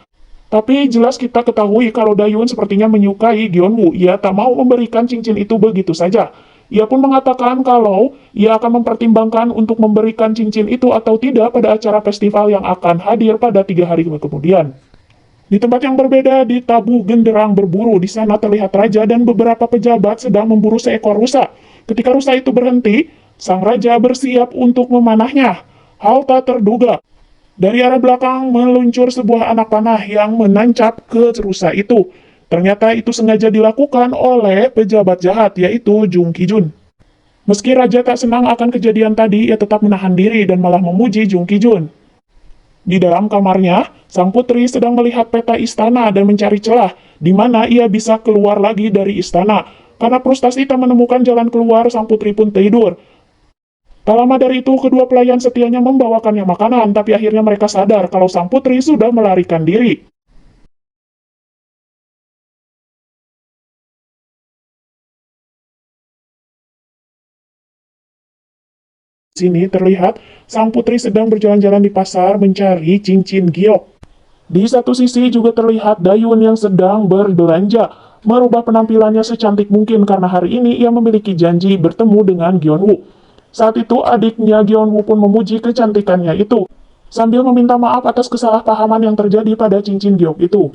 Tapi jelas kita ketahui kalau Dayun sepertinya menyukai Gyeonwoo. Ia tak mau memberikan cincin itu begitu saja. Ia pun mengatakan kalau ia akan mempertimbangkan untuk memberikan cincin itu atau tidak pada acara festival yang akan hadir pada 3 hari kemudian. Di tempat yang berbeda, di tabu genderang berburu, di sana terlihat raja dan beberapa pejabat sedang memburu seekor rusa. Ketika rusa itu berhenti, sang raja bersiap untuk memanahnya. Hal tak terduga. Dari arah belakang meluncur sebuah anak panah yang menancap ke rusa itu. Ternyata itu sengaja dilakukan oleh pejabat jahat, yaitu Jung Ki-jun. Meski raja tak senang akan kejadian tadi, ia tetap menahan diri dan malah memuji Jung Ki-jun. Di dalam kamarnya, sang putri sedang melihat peta istana dan mencari celah di mana ia bisa keluar lagi dari istana. Karena frustasi tak menemukan jalan keluar, sang putri pun tidur. Tak lama dari itu, kedua pelayan setianya membawakannya makanan, tapi akhirnya mereka sadar kalau sang putri sudah melarikan diri. Sini terlihat sang putri sedang berjalan-jalan di pasar mencari cincin giok. Di satu sisi juga terlihat Dayun yang sedang berbelanja, merubah penampilannya secantik mungkin karena hari ini ia memiliki janji bertemu dengan Gyeonwoo. Saat itu adiknya Gyeonwoo pun memuji kecantikannya itu, sambil meminta maaf atas kesalahpahaman yang terjadi pada cincin giok itu.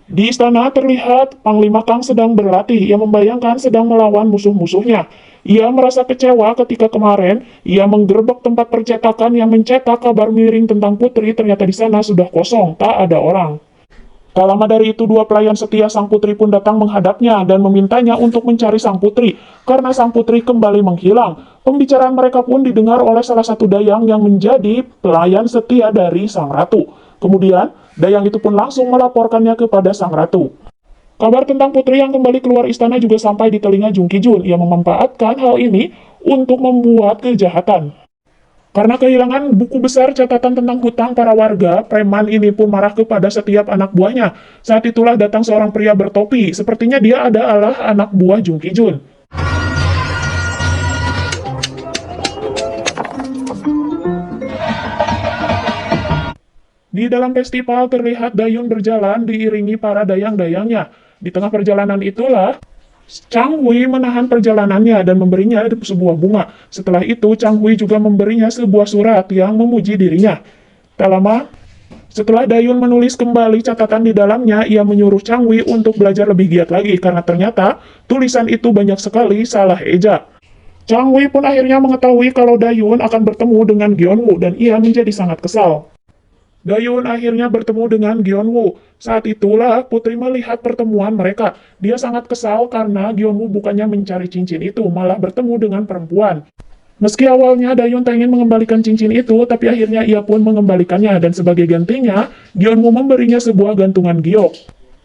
Di istana terlihat Panglima Kang sedang berlatih. Ia membayangkan sedang melawan musuh-musuhnya. Ia merasa kecewa ketika kemarin ia menggerebek tempat percetakan yang mencetak kabar miring tentang Putri, ternyata di sana sudah kosong, tak ada orang. Tak lama dari itu, dua pelayan setia sang putri pun datang menghadapnya dan memintanya untuk mencari sang putri, karena sang putri kembali menghilang. Pembicaraan mereka pun didengar oleh salah satu dayang yang menjadi pelayan setia dari sang ratu. Kemudian, dayang itu pun langsung melaporkannya kepada sang ratu. Kabar tentang putri yang kembali keluar istana juga sampai di telinga Jung Ki-jun. Ia memanfaatkan hal ini untuk membuat kejahatan. Karena kehilangan buku besar catatan tentang hutang para warga, preman ini pun marah kepada setiap anak buahnya. Saat itulah datang seorang pria bertopi. Sepertinya dia adalah anak buah Jung Ki-jun. Di dalam festival terlihat Dayun berjalan diiringi para dayang-dayangnya. Di tengah perjalanan itulah Chang Hui menahan perjalanannya dan memberinya sebuah bunga. Setelah itu, Chang Hui juga memberinya sebuah surat yang memuji dirinya. Tak lama, setelah Dayun menulis kembali catatan di dalamnya, ia menyuruh Chang Hui untuk belajar lebih giat lagi, karena ternyata tulisan itu banyak sekali salah eja. Chang Wei pun akhirnya mengetahui kalau Dayun akan bertemu dengan Gyeonwoo dan ia menjadi sangat kesal. Dayun akhirnya bertemu dengan Gyeonwoo. Saat itulah Putri melihat pertemuan mereka. Dia sangat kesal karena Gyeonwoo bukannya mencari cincin itu, malah bertemu dengan perempuan. Meski awalnya Dayun ingin mengembalikan cincin itu, tapi akhirnya ia pun mengembalikannya dan sebagai gantinya, Gyeonwoo memberinya sebuah gantungan giok.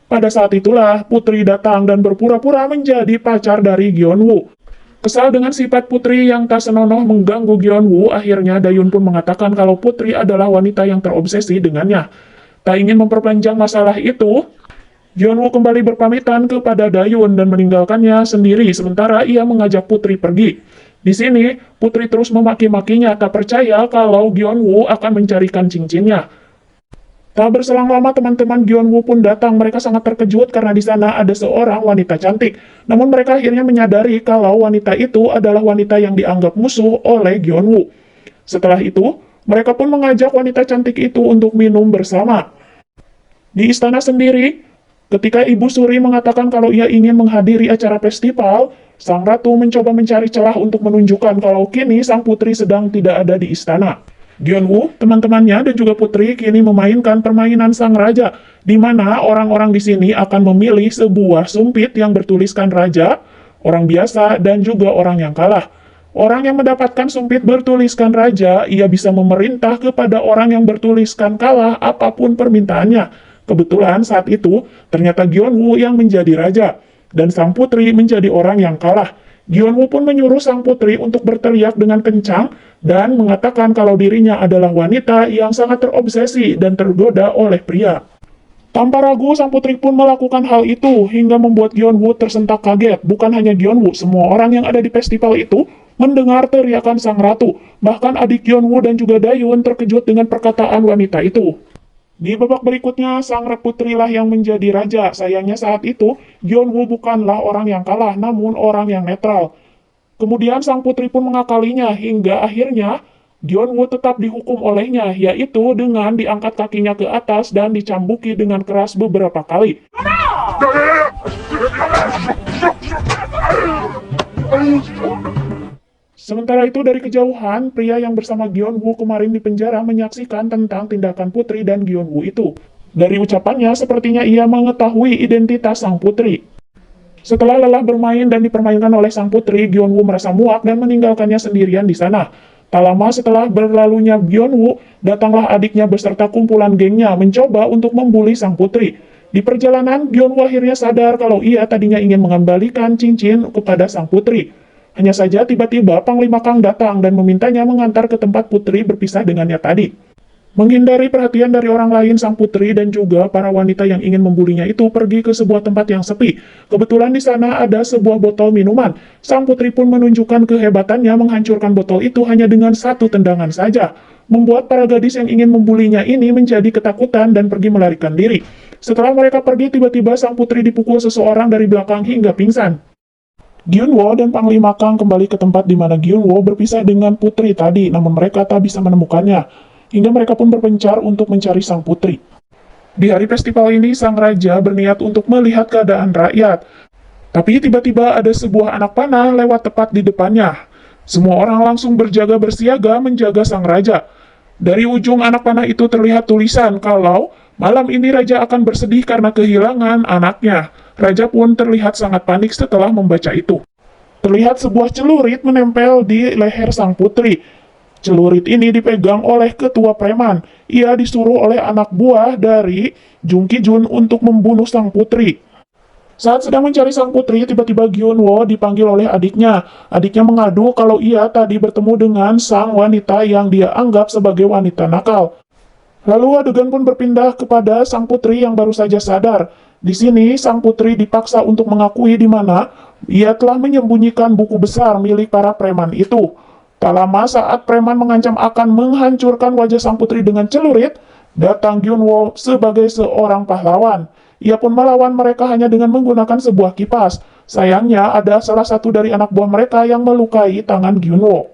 Pada saat itulah Putri datang dan berpura-pura menjadi pacar dari Gyeonwoo. Kesal dengan sifat Putri yang tak senonoh mengganggu Gyeonwoo, akhirnya Dayun pun mengatakan kalau Putri adalah wanita yang terobsesi dengannya. Tak ingin memperpanjang masalah itu, Gyeonwoo kembali berpamitan kepada Dayun dan meninggalkannya sendiri sementara ia mengajak Putri pergi. Di sini, Putri terus memaki-makinya tak percaya kalau Gyeonwoo akan mencarikan cincinnya. Tak berselang lama teman-teman Gyeonwoo pun datang. Mereka sangat terkejut karena di sana ada seorang wanita cantik. Namun mereka akhirnya menyadari kalau wanita itu adalah wanita yang dianggap musuh oleh Gyeonwoo. Setelah itu, mereka pun mengajak wanita cantik itu untuk minum bersama. Di istana sendiri, ketika Ibu Suri mengatakan kalau ia ingin menghadiri acara festival, sang ratu mencoba mencari celah untuk menunjukkan kalau kini sang putri sedang tidak ada di istana. Gyeonwoo, teman-temannya, dan juga putri kini memainkan permainan sang raja, di mana orang-orang di sini akan memilih sebuah sumpit yang bertuliskan raja, orang biasa, dan juga orang yang kalah. Orang yang mendapatkan sumpit bertuliskan raja, ia bisa memerintah kepada orang yang bertuliskan kalah apapun permintaannya. Kebetulan saat itu, ternyata Gyeonwoo yang menjadi raja, dan sang putri menjadi orang yang kalah. Gyeonwoo pun menyuruh sang putri untuk berteriak dengan kencang dan mengatakan kalau dirinya adalah wanita yang sangat terobsesi dan tergoda oleh pria. Tanpa ragu, sang putri pun melakukan hal itu hingga membuat Gyeonwoo tersentak kaget. Bukan hanya Gyeonwoo, semua orang yang ada di festival itu mendengar teriakan sang ratu. Bahkan adik Gyeonwoo dan juga Dayun terkejut dengan perkataan wanita itu. Di babak berikutnya, sang putrilah yang menjadi raja. Sayangnya saat itu, Gyeonwoo bukanlah orang yang kalah, namun orang yang netral. Kemudian sang putri pun mengakalinya hingga akhirnya Gyeonwoo tetap dihukum olehnya, yaitu dengan diangkat kakinya ke atas dan dicambuki dengan keras beberapa kali. Sementara itu dari kejauhan, pria yang bersama Gyeonwoo kemarin di penjara menyaksikan tentang tindakan putri dan Gyeonwoo itu. Dari ucapannya, sepertinya ia mengetahui identitas sang putri. Setelah lelah bermain dan dipermainkan oleh sang putri, Gyeonwoo merasa muak dan meninggalkannya sendirian di sana. Tak lama setelah berlalunya Gyeonwoo, datanglah adiknya beserta kumpulan gengnya mencoba untuk membuli sang putri. Di perjalanan, Gyeonwoo akhirnya sadar kalau ia tadinya ingin mengembalikan cincin kepada sang putri. Hanya saja tiba-tiba Panglima Kang datang dan memintanya mengantar ke tempat putri berpisah dengannya tadi. Menghindari perhatian dari orang lain, sang putri dan juga para wanita yang ingin membulinya itu pergi ke sebuah tempat yang sepi. Kebetulan di sana ada sebuah botol minuman. Sang putri pun menunjukkan kehebatannya menghancurkan botol itu hanya dengan satu tendangan saja. Membuat para gadis yang ingin membulinya ini menjadi ketakutan dan pergi melarikan diri. Setelah mereka pergi, tiba-tiba sang putri dipukul seseorang dari belakang hingga pingsan. Gyeonwoo dan Panglima Kang kembali ke tempat di mana Gyeonwoo berpisah dengan putri tadi, namun mereka tak bisa menemukannya. Hingga mereka pun berpencar untuk mencari sang putri. Di hari festival ini, sang raja berniat untuk melihat keadaan rakyat. Tapi tiba-tiba ada sebuah anak panah lewat tepat di depannya. Semua orang langsung berjaga bersiaga menjaga sang raja. Dari ujung anak panah itu terlihat tulisan kalau malam ini raja akan bersedih karena kehilangan anaknya. Raja pun terlihat sangat panik setelah membaca itu. Terlihat sebuah celurit menempel di leher sang putri. Celurit ini dipegang oleh ketua preman. Ia disuruh oleh anak buah dari Jung Ki-jun untuk membunuh sang putri. Saat sedang mencari sang putri, tiba-tiba Gyeonwoo dipanggil oleh adiknya. Adiknya mengadu kalau ia tadi bertemu dengan sang wanita yang dia anggap sebagai wanita nakal. Lalu adegan pun berpindah kepada sang putri yang baru saja sadar. Di sini, sang putri dipaksa untuk mengakui di mana ia telah menyembunyikan buku besar milik para preman itu. Tak lama saat preman mengancam akan menghancurkan wajah sang putri dengan celurit, datang Gyeonwoo sebagai seorang pahlawan. Ia pun melawan mereka hanya dengan menggunakan sebuah kipas. Sayangnya ada salah satu dari anak buah mereka yang melukai tangan Gyeonwoo.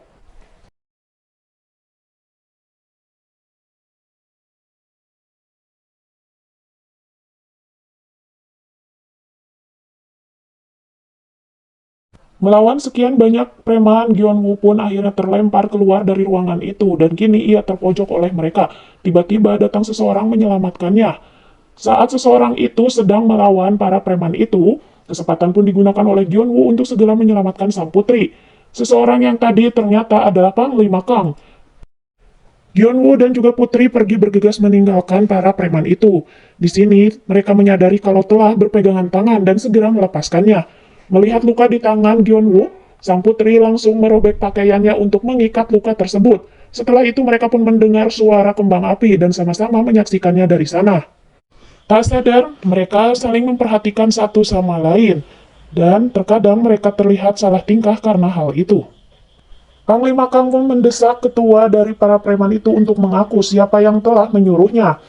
Melawan sekian banyak preman, Gyeonwoo pun akhirnya terlempar keluar dari ruangan itu, dan kini ia terpojok oleh mereka. Tiba-tiba datang seseorang menyelamatkannya. Saat seseorang itu sedang melawan para preman itu, kesempatan pun digunakan oleh Gyeonwoo untuk segera menyelamatkan sang putri. Seseorang yang tadi ternyata adalah Panglima Kang. Gyeonwoo dan juga putri pergi bergegas meninggalkan para preman itu. Di sini, mereka menyadari kalau telah berpegangan tangan dan segera melepaskannya. Melihat luka di tangan Gyeonwoo, sang putri langsung merobek pakaiannya untuk mengikat luka tersebut. Setelah itu mereka pun mendengar suara kembang api dan sama-sama menyaksikannya dari sana. Tak sadar, mereka saling memperhatikan satu sama lain, dan terkadang mereka terlihat salah tingkah karena hal itu. Panglima Kang pun mendesak ketua dari para preman itu untuk mengaku siapa yang telah menyuruhnya.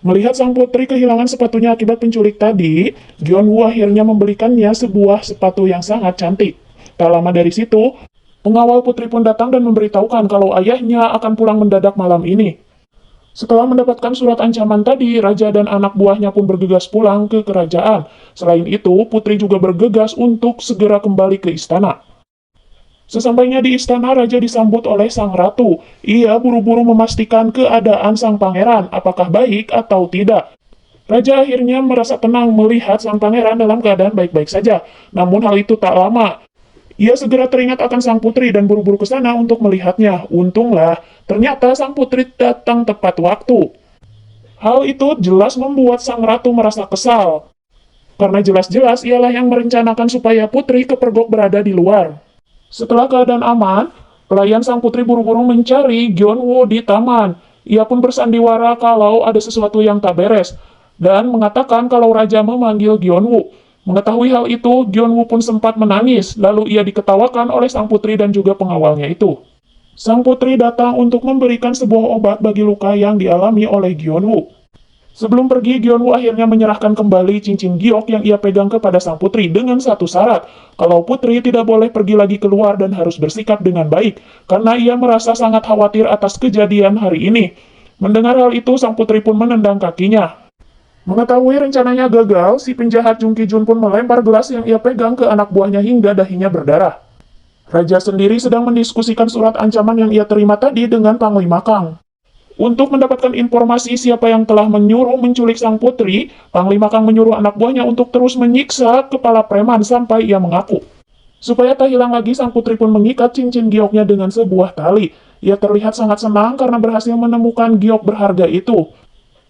Melihat sang putri kehilangan sepatunya akibat penculik tadi, Gyeonwoo akhirnya membelikannya sebuah sepatu yang sangat cantik. Tak lama dari situ, pengawal putri pun datang dan memberitahukan kalau ayahnya akan pulang mendadak malam ini. Setelah mendapatkan surat ancaman tadi, raja dan anak buahnya pun bergegas pulang ke kerajaan. Selain itu, putri juga bergegas untuk segera kembali ke istana. Sesampainya di istana, raja disambut oleh sang ratu. Ia buru-buru memastikan keadaan sang pangeran, apakah baik atau tidak. Raja akhirnya merasa tenang melihat sang pangeran dalam keadaan baik-baik saja. Namun hal itu tak lama. Ia segera teringat akan sang putri dan buru-buru ke sana untuk melihatnya. Untunglah, ternyata sang putri datang tepat waktu. Hal itu jelas membuat sang ratu merasa kesal. Karena jelas-jelas ialah yang merencanakan supaya putri kepergok berada di luar. Setelah keadaan aman, pelayan sang putri buru-buru mencari Gyeonwoo di taman. Ia pun bersandiwara kalau ada sesuatu yang tak beres, dan mengatakan kalau raja memanggil Gyeonwoo. Mengetahui hal itu, Gyeonwoo pun sempat menangis, lalu ia diketawakan oleh sang putri dan juga pengawalnya itu. Sang putri datang untuk memberikan sebuah obat bagi luka yang dialami oleh Gyeonwoo. Sebelum pergi, Gyeonwoo akhirnya menyerahkan kembali cincin giok yang ia pegang kepada sang putri dengan satu syarat, kalau putri tidak boleh pergi lagi keluar dan harus bersikap dengan baik, karena ia merasa sangat khawatir atas kejadian hari ini. Mendengar hal itu, sang putri pun menendang kakinya. Mengetahui rencananya gagal, si penjahat Jung Ki-jun pun melempar gelas yang ia pegang ke anak buahnya hingga dahinya berdarah. Raja sendiri sedang mendiskusikan surat ancaman yang ia terima tadi dengan Panglima Kang. Untuk mendapatkan informasi siapa yang telah menyuruh menculik sang putri, Panglima Kang menyuruh anak buahnya untuk terus menyiksa kepala preman sampai ia mengaku. Supaya tak hilang lagi, sang putri pun mengikat cincin gioknya dengan sebuah tali. Ia terlihat sangat senang karena berhasil menemukan giok berharga itu.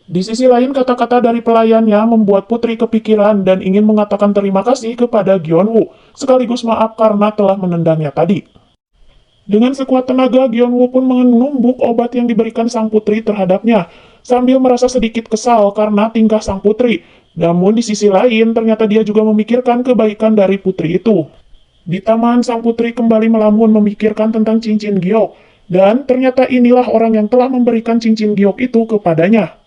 Di sisi lain, kata-kata dari pelayannya membuat putri kepikiran dan ingin mengatakan terima kasih kepada Gyeonwoo, sekaligus maaf karena telah menendangnya tadi. Dengan sekuat tenaga, Gyeonwoo pun menumbuk obat yang diberikan sang putri terhadapnya, sambil merasa sedikit kesal karena tingkah sang putri. Namun di sisi lain, ternyata dia juga memikirkan kebaikan dari putri itu. Di taman, sang putri kembali melamun memikirkan tentang cincin giok, dan ternyata inilah orang yang telah memberikan cincin giok itu kepadanya.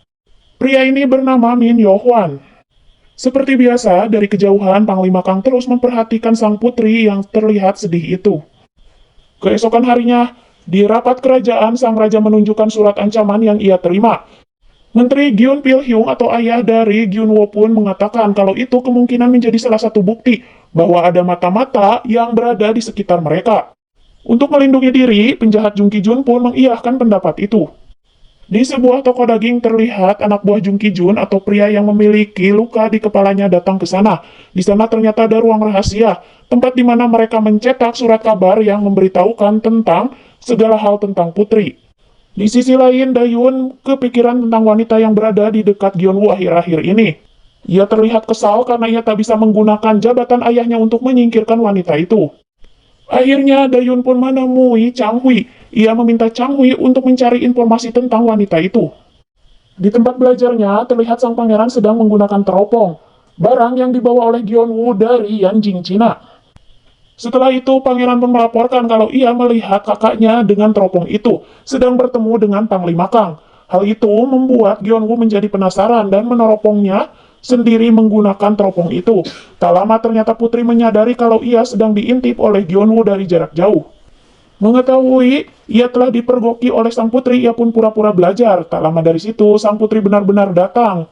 Pria ini bernama Min Yo-hwan. Seperti biasa, dari kejauhan, Panglima Kang terus memperhatikan sang putri yang terlihat sedih itu. Keesokan harinya, di rapat kerajaan, sang raja menunjukkan surat ancaman yang ia terima. Menteri Gyun Pil-hyung atau ayah dari Gyeonwoo pun mengatakan kalau itu kemungkinan menjadi salah satu bukti bahwa ada mata-mata yang berada di sekitar mereka. Untuk melindungi diri, penjahat Jung Ki-jun pun mengiyahkan pendapat itu. Di sebuah toko daging terlihat anak buah Jung Ki-jun atau pria yang memiliki luka di kepalanya datang ke sana. Di sana ternyata ada ruang rahasia, tempat di mana mereka mencetak surat kabar yang memberitahukan tentang segala hal tentang putri. Di sisi lain, Dayun kepikiran tentang wanita yang berada di dekat Gyeonwoo akhir-akhir ini. Ia terlihat kesal karena ia tak bisa menggunakan jabatan ayahnya untuk menyingkirkan wanita itu. Akhirnya, Dayun pun menemui Chang Hui. Ia meminta Chang Hui untuk mencari informasi tentang wanita itu. Di tempat belajarnya, terlihat sang pangeran sedang menggunakan teropong, barang yang dibawa oleh Gyeonwoo dari Yanjing, Cina. Setelah itu, pangeran pun melaporkan kalau ia melihat kakaknya dengan teropong itu, sedang bertemu dengan Panglima Kang. Hal itu membuat Gyeonwoo menjadi penasaran dan meneropongnya sendiri menggunakan teropong itu. Tak lama ternyata putri menyadari kalau ia sedang diintip oleh Gyeonwoo dari jarak jauh. Mengetahui ia telah dipergoki oleh sang putri, ia pun pura-pura belajar. Tak lama dari situ, sang putri benar-benar datang.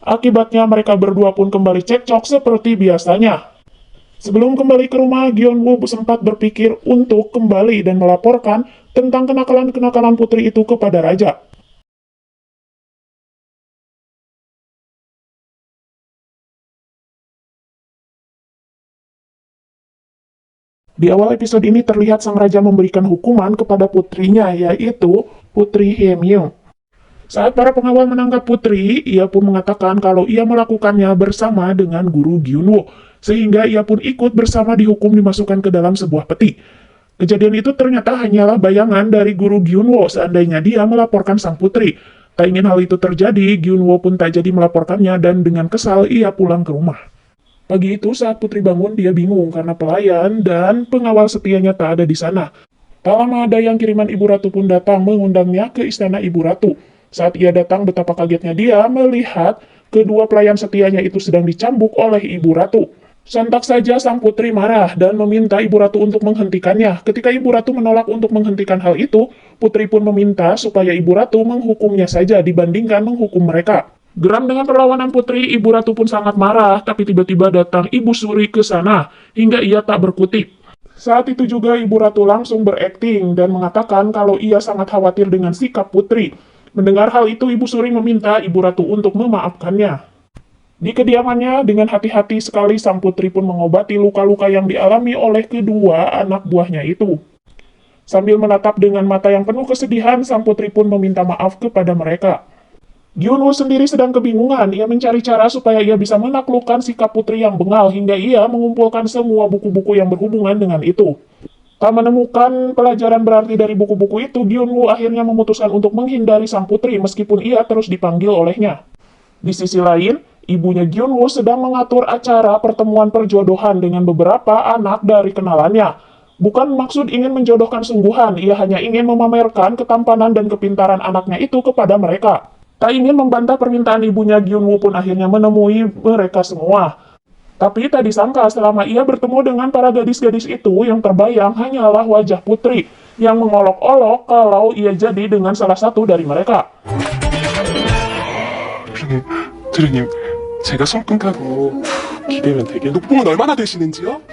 Akibatnya mereka berdua pun kembali cekcok seperti biasanya. Sebelum kembali ke rumah, Gyeonwoo sempat berpikir untuk kembali dan melaporkan tentang kenakalan-kenakalan putri itu kepada raja. Di awal episode ini terlihat sang raja memberikan hukuman kepada putrinya, yaitu Putri Hye-myung. Saat para pengawal menangkap putri, ia pun mengatakan kalau ia melakukannya bersama dengan guru Gyeonwoo, sehingga ia pun ikut bersama dihukum dimasukkan ke dalam sebuah peti. Kejadian itu ternyata hanyalah bayangan dari guru Gyeonwoo seandainya dia melaporkan sang putri. Tak ingin hal itu terjadi, Gyeonwoo pun tak jadi melaporkannya dan dengan kesal ia pulang ke rumah. Pagi itu saat putri bangun, dia bingung karena pelayan dan pengawal setianya tak ada di sana. Tak lama dayang kiriman Ibu Ratu pun datang mengundangnya ke istana Ibu Ratu. Saat ia datang, betapa kagetnya dia melihat kedua pelayan setianya itu sedang dicambuk oleh Ibu Ratu. Sontak saja sang putri marah dan meminta Ibu Ratu untuk menghentikannya. Ketika Ibu Ratu menolak untuk menghentikan hal itu, putri pun meminta supaya Ibu Ratu menghukumnya saja dibandingkan menghukum mereka. Geram dengan perlawanan putri, Ibu Ratu pun sangat marah, tapi tiba-tiba datang Ibu Suri ke sana, hingga ia tak berkutik. Saat itu juga Ibu Ratu langsung berakting dan mengatakan kalau ia sangat khawatir dengan sikap putri. Mendengar hal itu, Ibu Suri meminta Ibu Ratu untuk memaafkannya. Di kediamannya, dengan hati-hati sekali sang putri pun mengobati luka-luka yang dialami oleh kedua anak buahnya itu. Sambil menatap dengan mata yang penuh kesedihan, sang putri pun meminta maaf kepada mereka. Gyeonwoo sendiri sedang kebingungan, ia mencari cara supaya ia bisa menaklukkan sikap putri yang bengal hingga ia mengumpulkan semua buku-buku yang berhubungan dengan itu. Tak menemukan pelajaran berarti dari buku-buku itu, Gyeonwoo akhirnya memutuskan untuk menghindari sang putri meskipun ia terus dipanggil olehnya. Di sisi lain, ibunya Gyeonwoo sedang mengatur acara pertemuan perjodohan dengan beberapa anak dari kenalannya. Bukan maksud ingin menjodohkan sungguhan, ia hanya ingin memamerkan ketampanan dan kepintaran anaknya itu kepada mereka. Tak ingin membantah permintaan ibunya, Gyeonwoo pun akhirnya menemui mereka semua. Tapi tak disangka selama ia bertemu dengan para gadis-gadis itu, yang terbayang hanyalah wajah putri yang mengolok-olok kalau ia jadi dengan salah satu dari mereka.
드루님, 제가 손끝하고 기대면 되게 높은 건 얼마나 되시는지요?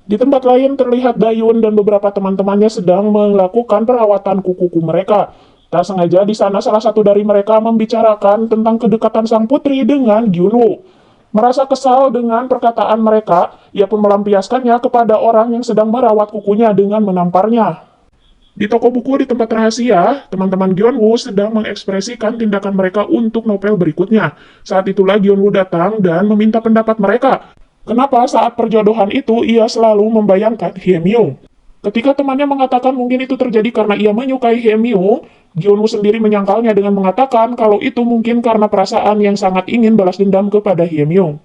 Di tempat lain terlihat Dayun dan beberapa teman-temannya sedang melakukan perawatan kuku mereka. Tak sengaja di sana salah satu dari mereka membicarakan tentang kedekatan sang putri dengan Gyeonwoo. Merasa kesal dengan perkataan mereka, ia pun melampiaskannya kepada orang yang sedang merawat kukunya dengan menamparnya. Di toko buku di tempat rahasia, teman-teman Gyeonwoo sedang mengekspresikan tindakan mereka untuk novel berikutnya. Saat itulah Gyeonwoo datang dan meminta pendapat mereka. Kenapa saat perjodohan itu ia selalu membayangkan Hye-myung? Ketika temannya mengatakan mungkin itu terjadi karena ia menyukai Hye-myung, Gyeonwoo sendiri menyangkalnya dengan mengatakan kalau itu mungkin karena perasaan yang sangat ingin balas dendam kepada Hye-myung.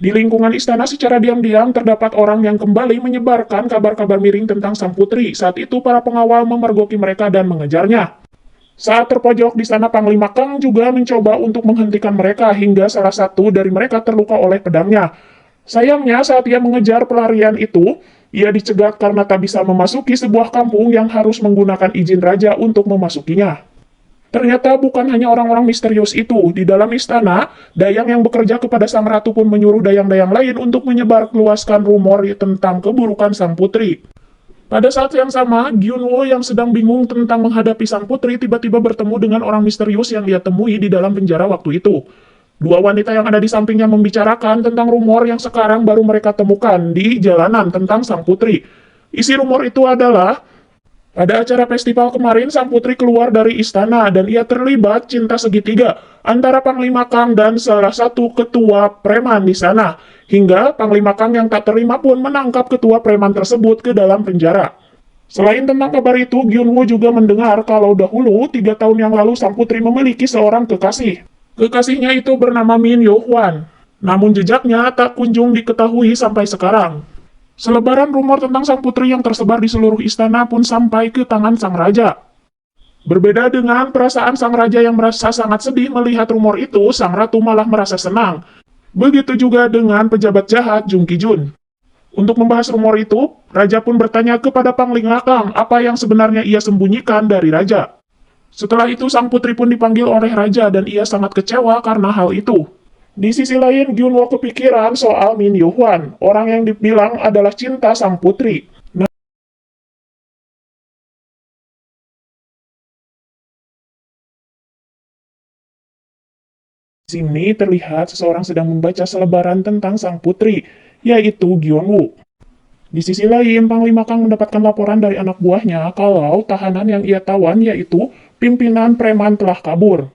Di lingkungan istana secara diam-diam terdapat orang yang kembali menyebarkan kabar-kabar miring tentang sang putri. Saat itu para pengawal memergoki mereka dan mengejarnya. Saat terpojok di sana, Panglima Kang juga mencoba untuk menghentikan mereka hingga salah satu dari mereka terluka oleh pedangnya. Sayangnya saat ia mengejar pelarian itu, ia dicegat karena tak bisa memasuki sebuah kampung yang harus menggunakan izin raja untuk memasukinya. Ternyata bukan hanya orang-orang misterius itu. Di dalam istana, dayang yang bekerja kepada sang ratu pun menyuruh dayang-dayang lain untuk menyebarluaskan rumor tentang keburukan sang putri. Pada saat yang sama, Gyeonwoo yang sedang bingung tentang menghadapi sang putri tiba-tiba bertemu dengan orang misterius yang dia temui di dalam penjara waktu itu. Dua wanita yang ada di sampingnya membicarakan tentang rumor yang sekarang baru mereka temukan di jalanan tentang sang putri. Isi rumor itu adalah, pada acara festival kemarin, sang putri keluar dari istana dan ia terlibat cinta segitiga antara Panglima Kang dan salah satu ketua preman di sana. Hingga Panglima Kang yang tak terima pun menangkap ketua preman tersebut ke dalam penjara. Selain tentang kabar itu, Gyeonwoo juga mendengar kalau dahulu 3 tahun yang lalu sang putri memiliki seorang kekasih. Kekasihnya itu bernama Min Yo-hwan. Namun jejaknya tak kunjung diketahui sampai sekarang. Selebaran rumor tentang sang putri yang tersebar di seluruh istana pun sampai ke tangan sang raja. Berbeda dengan perasaan sang raja yang merasa sangat sedih melihat rumor itu, sang ratu malah merasa senang. Begitu juga dengan pejabat jahat Jung Ki-jun. Untuk membahas rumor itu, raja pun bertanya kepada Panglima Kang apa yang sebenarnya ia sembunyikan dari raja. Setelah itu sang putri pun dipanggil oleh raja dan ia sangat kecewa karena hal itu. Di sisi lain, Gyunwoo kepikiran soal Min Yuhwan, orang yang dibilang adalah cinta sang putri. Di sini terlihat seseorang sedang membaca selebaran tentang sang putri, yaitu Gyunwoo. Di sisi lain, Panglima Kang mendapatkan laporan dari anak buahnya kalau tahanan yang ia tawan yaitu pimpinan preman telah kabur.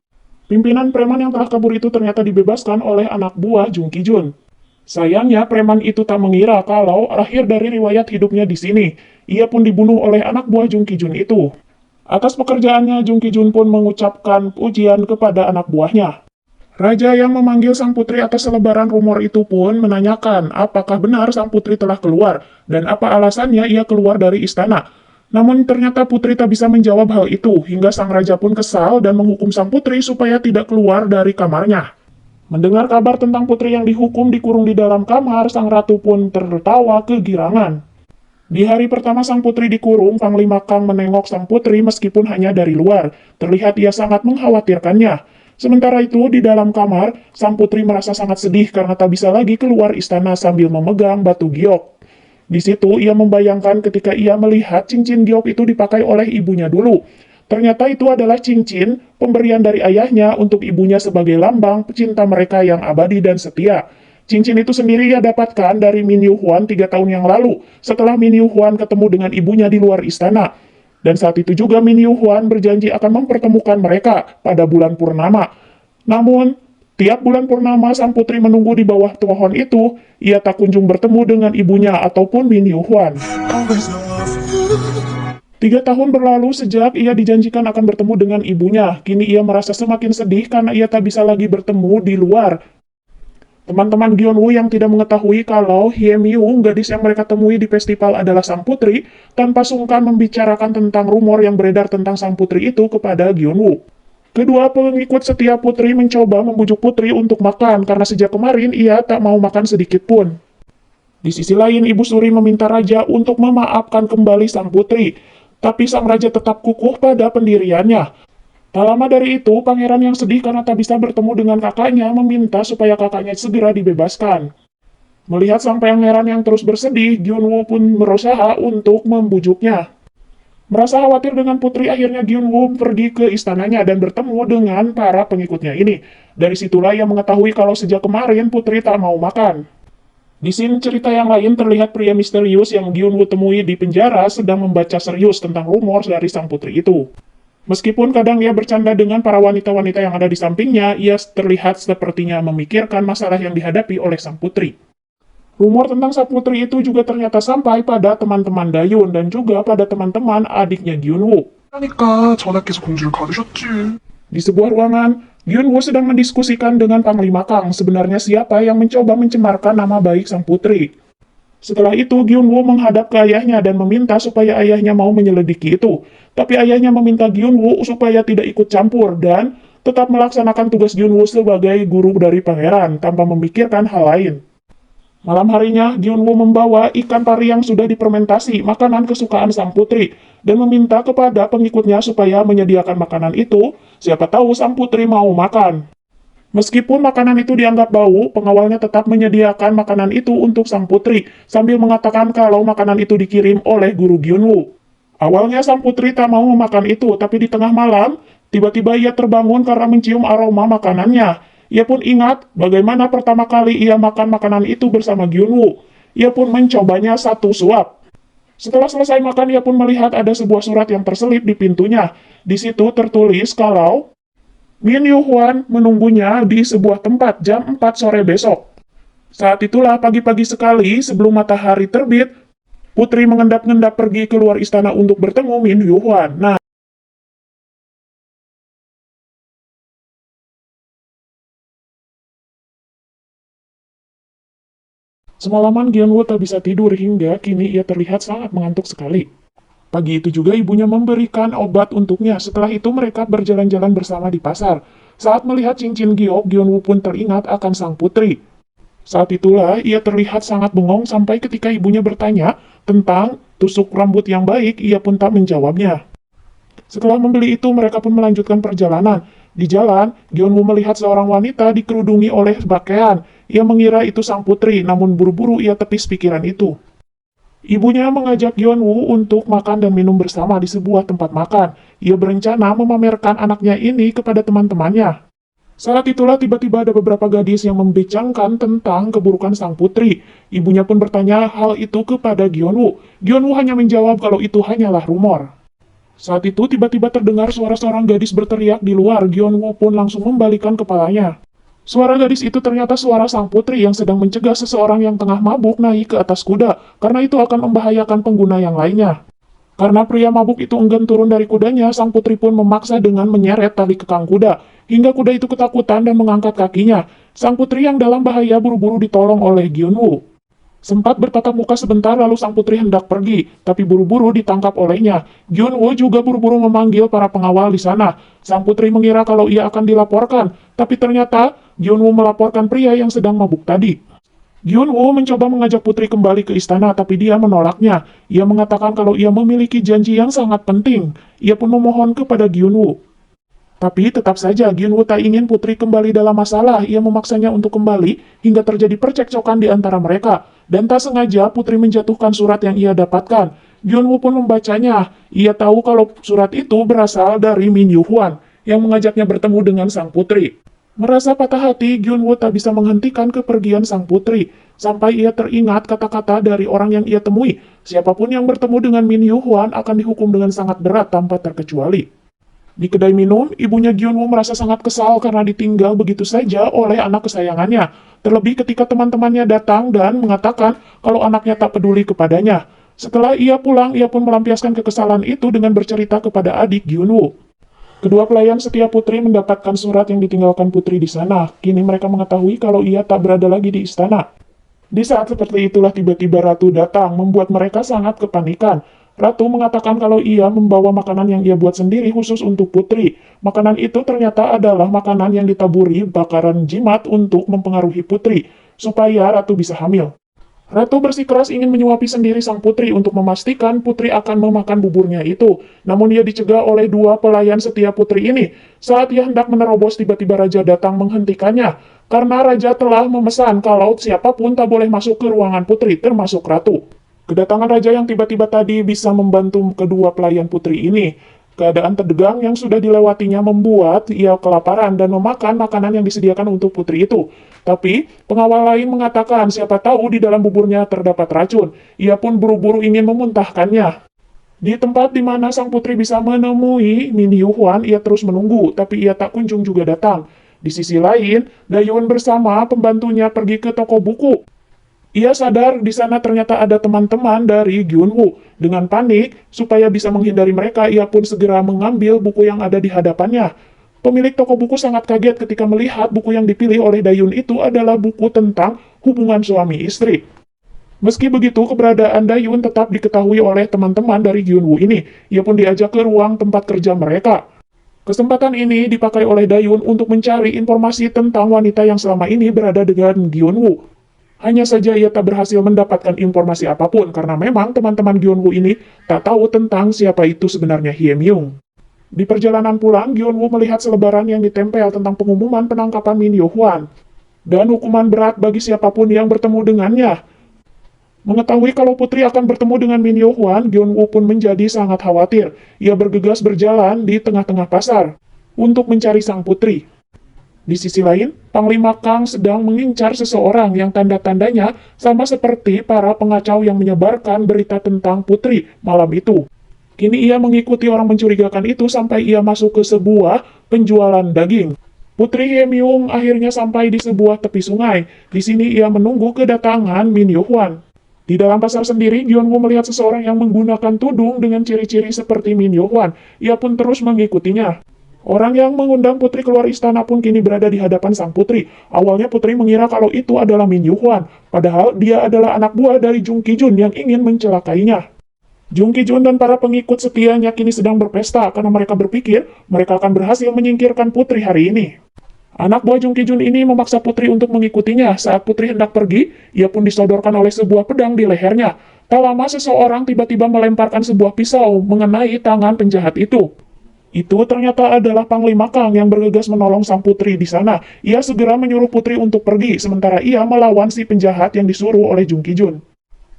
Pimpinan preman yang telah kabur itu ternyata dibebaskan oleh anak buah Jung Ki-jun. Sayangnya, preman itu tak mengira kalau akhir dari riwayat hidupnya di sini. Ia pun dibunuh oleh anak buah Jung Ki-jun itu. Atas pekerjaannya, Jung Ki-jun pun mengucapkan pujian kepada anak buahnya. Raja yang memanggil sang putri atas selebaran rumor itu pun menanyakan apakah benar sang putri telah keluar dan apa alasannya ia keluar dari istana. Namun ternyata putri tak bisa menjawab hal itu hingga sang raja pun kesal dan menghukum sang putri supaya tidak keluar dari kamarnya. Mendengar kabar tentang putri yang dihukum dikurung di dalam kamar, sang ratu pun tertawa kegirangan. Di hari pertama sang putri dikurung, Panglima Kang menengok sang putri meskipun hanya dari luar. Terlihat ia sangat mengkhawatirkannya. Sementara itu, di dalam kamar, sang putri merasa sangat sedih karena tak bisa lagi keluar istana sambil memegang batu giok. Di situ, ia membayangkan ketika ia melihat cincin giok itu dipakai oleh ibunya dulu. Ternyata itu adalah cincin pemberian dari ayahnya untuk ibunya sebagai lambang pecinta mereka yang abadi dan setia. Cincin itu sendiri ia dapatkan dari Min Yuhwan 3 tahun yang lalu, setelah Min Yuhwan ketemu dengan ibunya di luar istana. Dan saat itu juga Min Yuhwan berjanji akan mempertemukan mereka pada bulan purnama. Namun, tiap bulan purnama sang putri menunggu di bawah pohon itu, ia tak kunjung bertemu dengan ibunya ataupun Min Yuhwan. 3 tahun berlalu sejak ia dijanjikan akan bertemu dengan ibunya. Kini ia merasa semakin sedih karena ia tak bisa lagi bertemu di luar. Teman-teman Gyunwoo yang tidak mengetahui kalau Hyemyu, gadis yang mereka temui di festival adalah sang putri, tanpa sungkan membicarakan tentang rumor yang beredar tentang sang putri itu kepada Gyunwoo. Kedua pengikut setia putri mencoba membujuk putri untuk makan karena sejak kemarin ia tak mau makan sedikit pun. Di sisi lain, Ibu Suri meminta raja untuk memaafkan kembali sang putri, tapi sang raja tetap kukuh pada pendiriannya. Tak lama dari itu, pangeran yang sedih karena tak bisa bertemu dengan kakaknya meminta supaya kakaknya segera dibebaskan. Melihat sang pangeran yang terus bersedih, Gyunwoo pun berusaha untuk membujuknya. Merasa khawatir dengan putri, akhirnya Gyunwoo pergi ke istananya dan bertemu dengan para pengikutnya ini. Dari situlah ia mengetahui kalau sejak kemarin putri tak mau makan. Di sini cerita yang lain terlihat pria misterius yang Gyunwoo temui di penjara sedang membaca serius tentang rumor dari sang putri itu. Meskipun kadang ia bercanda dengan para wanita-wanita yang ada di sampingnya, ia terlihat sepertinya memikirkan masalah yang dihadapi oleh sang putri. Rumor tentang sang putri itu juga ternyata sampai pada teman-teman Dayun dan juga pada teman-teman adiknya Gyunwoo.
그러니까 전하께서 공주를 거두셨지.
Di sebuah ruangan, Gyunwoo sedang mendiskusikan dengan Panglima Kang sebenarnya siapa yang mencoba mencemarkan nama baik sang putri. Setelah itu, Gyunwoo menghadap ke ayahnya dan meminta supaya ayahnya mau menyelidiki itu. Tapi ayahnya meminta Gyunwoo supaya tidak ikut campur dan tetap melaksanakan tugas Gyunwoo sebagai guru dari pangeran tanpa memikirkan hal lain. Malam harinya, Gyunwoo membawa ikan pari yang sudah dipermentasi, makanan kesukaan sang putri, dan meminta kepada pengikutnya supaya menyediakan makanan itu, siapa tahu sang putri mau makan. Meskipun makanan itu dianggap bau, pengawalnya tetap menyediakan makanan itu untuk sang putri, sambil mengatakan kalau makanan itu dikirim oleh guru Gyunwoo. Awalnya sang putri tak mau memakan itu, tapi di tengah malam, tiba-tiba ia terbangun karena mencium aroma makanannya. Ia pun ingat bagaimana pertama kali ia makan makanan itu bersama Gyunwoo. Ia pun mencobanya satu suap. Setelah selesai makan, ia pun melihat ada sebuah surat yang terselip di pintunya. Di situ tertulis kalau Min Yuhwan menunggunya di sebuah tempat jam 4 sore besok. Saat itulah pagi-pagi sekali sebelum matahari terbit, putri mengendap-endap pergi keluar istana untuk bertemu Min Yuhwan. Nah, semalaman Gyunwoo tak bisa tidur hingga kini ia terlihat sangat mengantuk sekali. Pagi itu juga ibunya memberikan obat untuknya. Setelah itu mereka berjalan-jalan bersama di pasar. Saat melihat cincin giok, Gyunwoo pun teringat akan sang putri. Saat itulah ia terlihat sangat bengong sampai ketika ibunya bertanya tentang tusuk rambut yang baik, ia pun tak menjawabnya. Setelah membeli itu, mereka pun melanjutkan perjalanan. Di jalan, Gyun-woo melihat seorang wanita dikerudungi oleh pakaian. Ia mengira itu sang putri, namun buru-buru ia tepis pikiran itu. Ibunya mengajak Gyun-woo untuk makan dan minum bersama di sebuah tempat makan. Ia berencana memamerkan anaknya ini kepada teman-temannya. Saat itulah tiba-tiba ada beberapa gadis yang membincangkan tentang keburukan sang putri. Ibunya pun bertanya hal itu kepada Gyun-woo. Gyun-woo hanya menjawab kalau itu hanyalah rumor. Saat itu tiba-tiba terdengar suara seorang gadis berteriak di luar. Gyun-woo pun langsung membalikan kepalanya. Suara gadis itu ternyata suara sang putri yang sedang mencegah seseorang yang tengah mabuk naik ke atas kuda, karena itu akan membahayakan pengguna yang lainnya. Karena pria mabuk itu enggan turun dari kudanya, sang putri pun memaksa dengan menyeret tali kekang kuda, hingga kuda itu ketakutan dan mengangkat kakinya. Sang putri yang dalam bahaya buru-buru ditolong oleh Gyun-woo. Sempat bertatap muka sebentar lalu sang putri hendak pergi, tapi buru-buru ditangkap olehnya. Gyun-woo juga buru-buru memanggil para pengawal di sana. Sang putri mengira kalau ia akan dilaporkan, tapi ternyata Gyun-woo melaporkan pria yang sedang mabuk tadi. Gyun-woo mencoba mengajak putri kembali ke istana, tapi dia menolaknya. Ia mengatakan kalau ia memiliki janji yang sangat penting. Ia pun memohon kepada Gyun-woo. Tapi tetap saja Gyun-woo tak ingin putri kembali dalam masalah. Ia memaksanya untuk kembali hingga terjadi percekcokan di antara mereka. Dan tak sengaja putri menjatuhkan surat yang ia dapatkan. Gyun-woo pun membacanya. Ia tahu kalau surat itu berasal dari Min Yu-hwan yang mengajaknya bertemu dengan sang putri. Merasa patah hati, Gyun-woo tak bisa menghentikan kepergian sang putri. Sampai ia teringat kata-kata dari orang yang ia temui. Siapapun yang bertemu dengan Min Yu-hwan akan dihukum dengan sangat berat tanpa terkecuali. Di kedai minum, ibunya Gyun-woo merasa sangat kesal karena ditinggal begitu saja oleh anak kesayangannya. Terlebih ketika teman-temannya datang dan mengatakan kalau anaknya tak peduli kepadanya. Setelah ia pulang, ia pun melampiaskan kekesalan itu dengan bercerita kepada adik Gyun-woo. Kedua pelayan setia putri mendapatkan surat yang ditinggalkan putri di sana. Kini mereka mengetahui kalau ia tak berada lagi di istana. Di saat seperti itulah tiba-tiba Ratu datang, membuat mereka sangat kepanikan. Ratu mengatakan kalau ia membawa makanan yang ia buat sendiri khusus untuk putri. Makanan itu ternyata adalah makanan yang ditaburi bakaran jimat untuk mempengaruhi putri, supaya Ratu bisa hamil. Ratu bersikeras ingin menyuapi sendiri sang putri untuk memastikan putri akan memakan buburnya itu. Namun ia dicegah oleh dua pelayan setia putri ini. Saat ia hendak menerobos, tiba-tiba raja datang menghentikannya. Karena raja telah memesan kalau siapapun tak boleh masuk ke ruangan putri, termasuk Ratu. Kedatangan raja yang tiba-tiba tadi bisa membantu kedua pelayan putri ini. Keadaan tegang yang sudah dilewatinya membuat ia kelaparan dan memakan makanan yang disediakan untuk putri itu. Tapi, pengawal lain mengatakan siapa tahu di dalam buburnya terdapat racun. Ia pun buru-buru ingin memuntahkannya. Di tempat di mana sang putri bisa menemui Min Yu-hwan, ia terus menunggu, tapi ia tak kunjung juga datang. Di sisi lain, Dayun bersama pembantunya pergi ke toko buku. Ia sadar di sana ternyata ada teman-teman dari Gyun-woo. Dengan panik, supaya bisa menghindari mereka, ia pun segera mengambil buku yang ada di hadapannya. Pemilik toko buku sangat kaget ketika melihat buku yang dipilih oleh Dayun itu adalah buku tentang hubungan suami istri. Meski begitu, keberadaan Dayun tetap diketahui oleh teman-teman dari Gyun-woo ini. Ia pun diajak ke ruang tempat kerja mereka. Kesempatan ini dipakai oleh Dayun untuk mencari informasi tentang wanita yang selama ini berada dengan Gyun-woo. Hanya saja ia tak berhasil mendapatkan informasi apapun karena memang teman-teman Gyun-woo ini tak tahu tentang siapa itu sebenarnya Hye Myung. Di perjalanan pulang, Gyun-woo melihat selebaran yang ditempel tentang pengumuman penangkapan Min Yu-hwan dan hukuman berat bagi siapapun yang bertemu dengannya. Mengetahui kalau putri akan bertemu dengan Min Yu-hwan, Gyun-woo pun menjadi sangat khawatir. Ia bergegas berjalan di tengah-tengah pasar untuk mencari sang putri. Di sisi lain, Panglima Kang sedang mengincar seseorang yang tanda-tandanya sama seperti para pengacau yang menyebarkan berita tentang putri malam itu. Kini ia mengikuti orang mencurigakan itu sampai ia masuk ke sebuah penjualan daging. Putri Hye Myung akhirnya sampai di sebuah tepi sungai. Di sini ia menunggu kedatangan Min Yu-hwan. Di dalam pasar sendiri, Gyun-woo melihat seseorang yang menggunakan tudung dengan ciri-ciri seperti Min Yu-hwan. Ia pun terus mengikutinya. Orang yang mengundang putri keluar istana pun kini berada di hadapan sang putri. Awalnya putri mengira kalau itu adalah Min Yu-hwan, padahal dia adalah anak buah dari Jung Ki-jun yang ingin mencelakainya. Jung Ki-jun dan para pengikut setianya kini sedang berpesta karena mereka berpikir mereka akan berhasil menyingkirkan putri hari ini. Anak buah Jung Ki-jun ini memaksa putri untuk mengikutinya. Saat putri hendak pergi, ia pun disodorkan oleh sebuah pedang di lehernya. Tak lama seseorang tiba-tiba melemparkan sebuah pisau mengenai tangan penjahat itu. Itu ternyata adalah Panglima Kang yang bergegas menolong sang putri di sana. Ia segera menyuruh putri untuk pergi, sementara ia melawan si penjahat yang disuruh oleh Jung Ki-jun.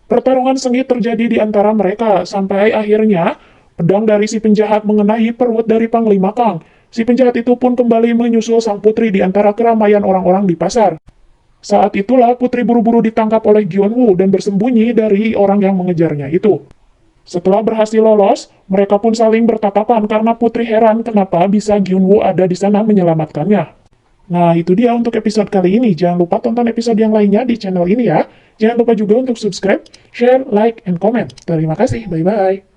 Pertarungan sengit terjadi di antara mereka, sampai akhirnya pedang dari si penjahat mengenai perut dari Panglima Kang. Si penjahat itu pun kembali menyusul sang putri di antara keramaian orang-orang di pasar. Saat itulah putri buru-buru ditangkap oleh Gyun-woo dan bersembunyi dari orang yang mengejarnya itu. Setelah berhasil lolos, mereka pun saling bertatapan karena putri heran kenapa bisa Gyun-woo ada di sana menyelamatkannya. Nah, itu dia untuk episode kali ini. Jangan lupa tonton episode yang lainnya di channel ini ya. Jangan lupa juga untuk subscribe, share, like, and comment. Terima kasih. Bye-bye.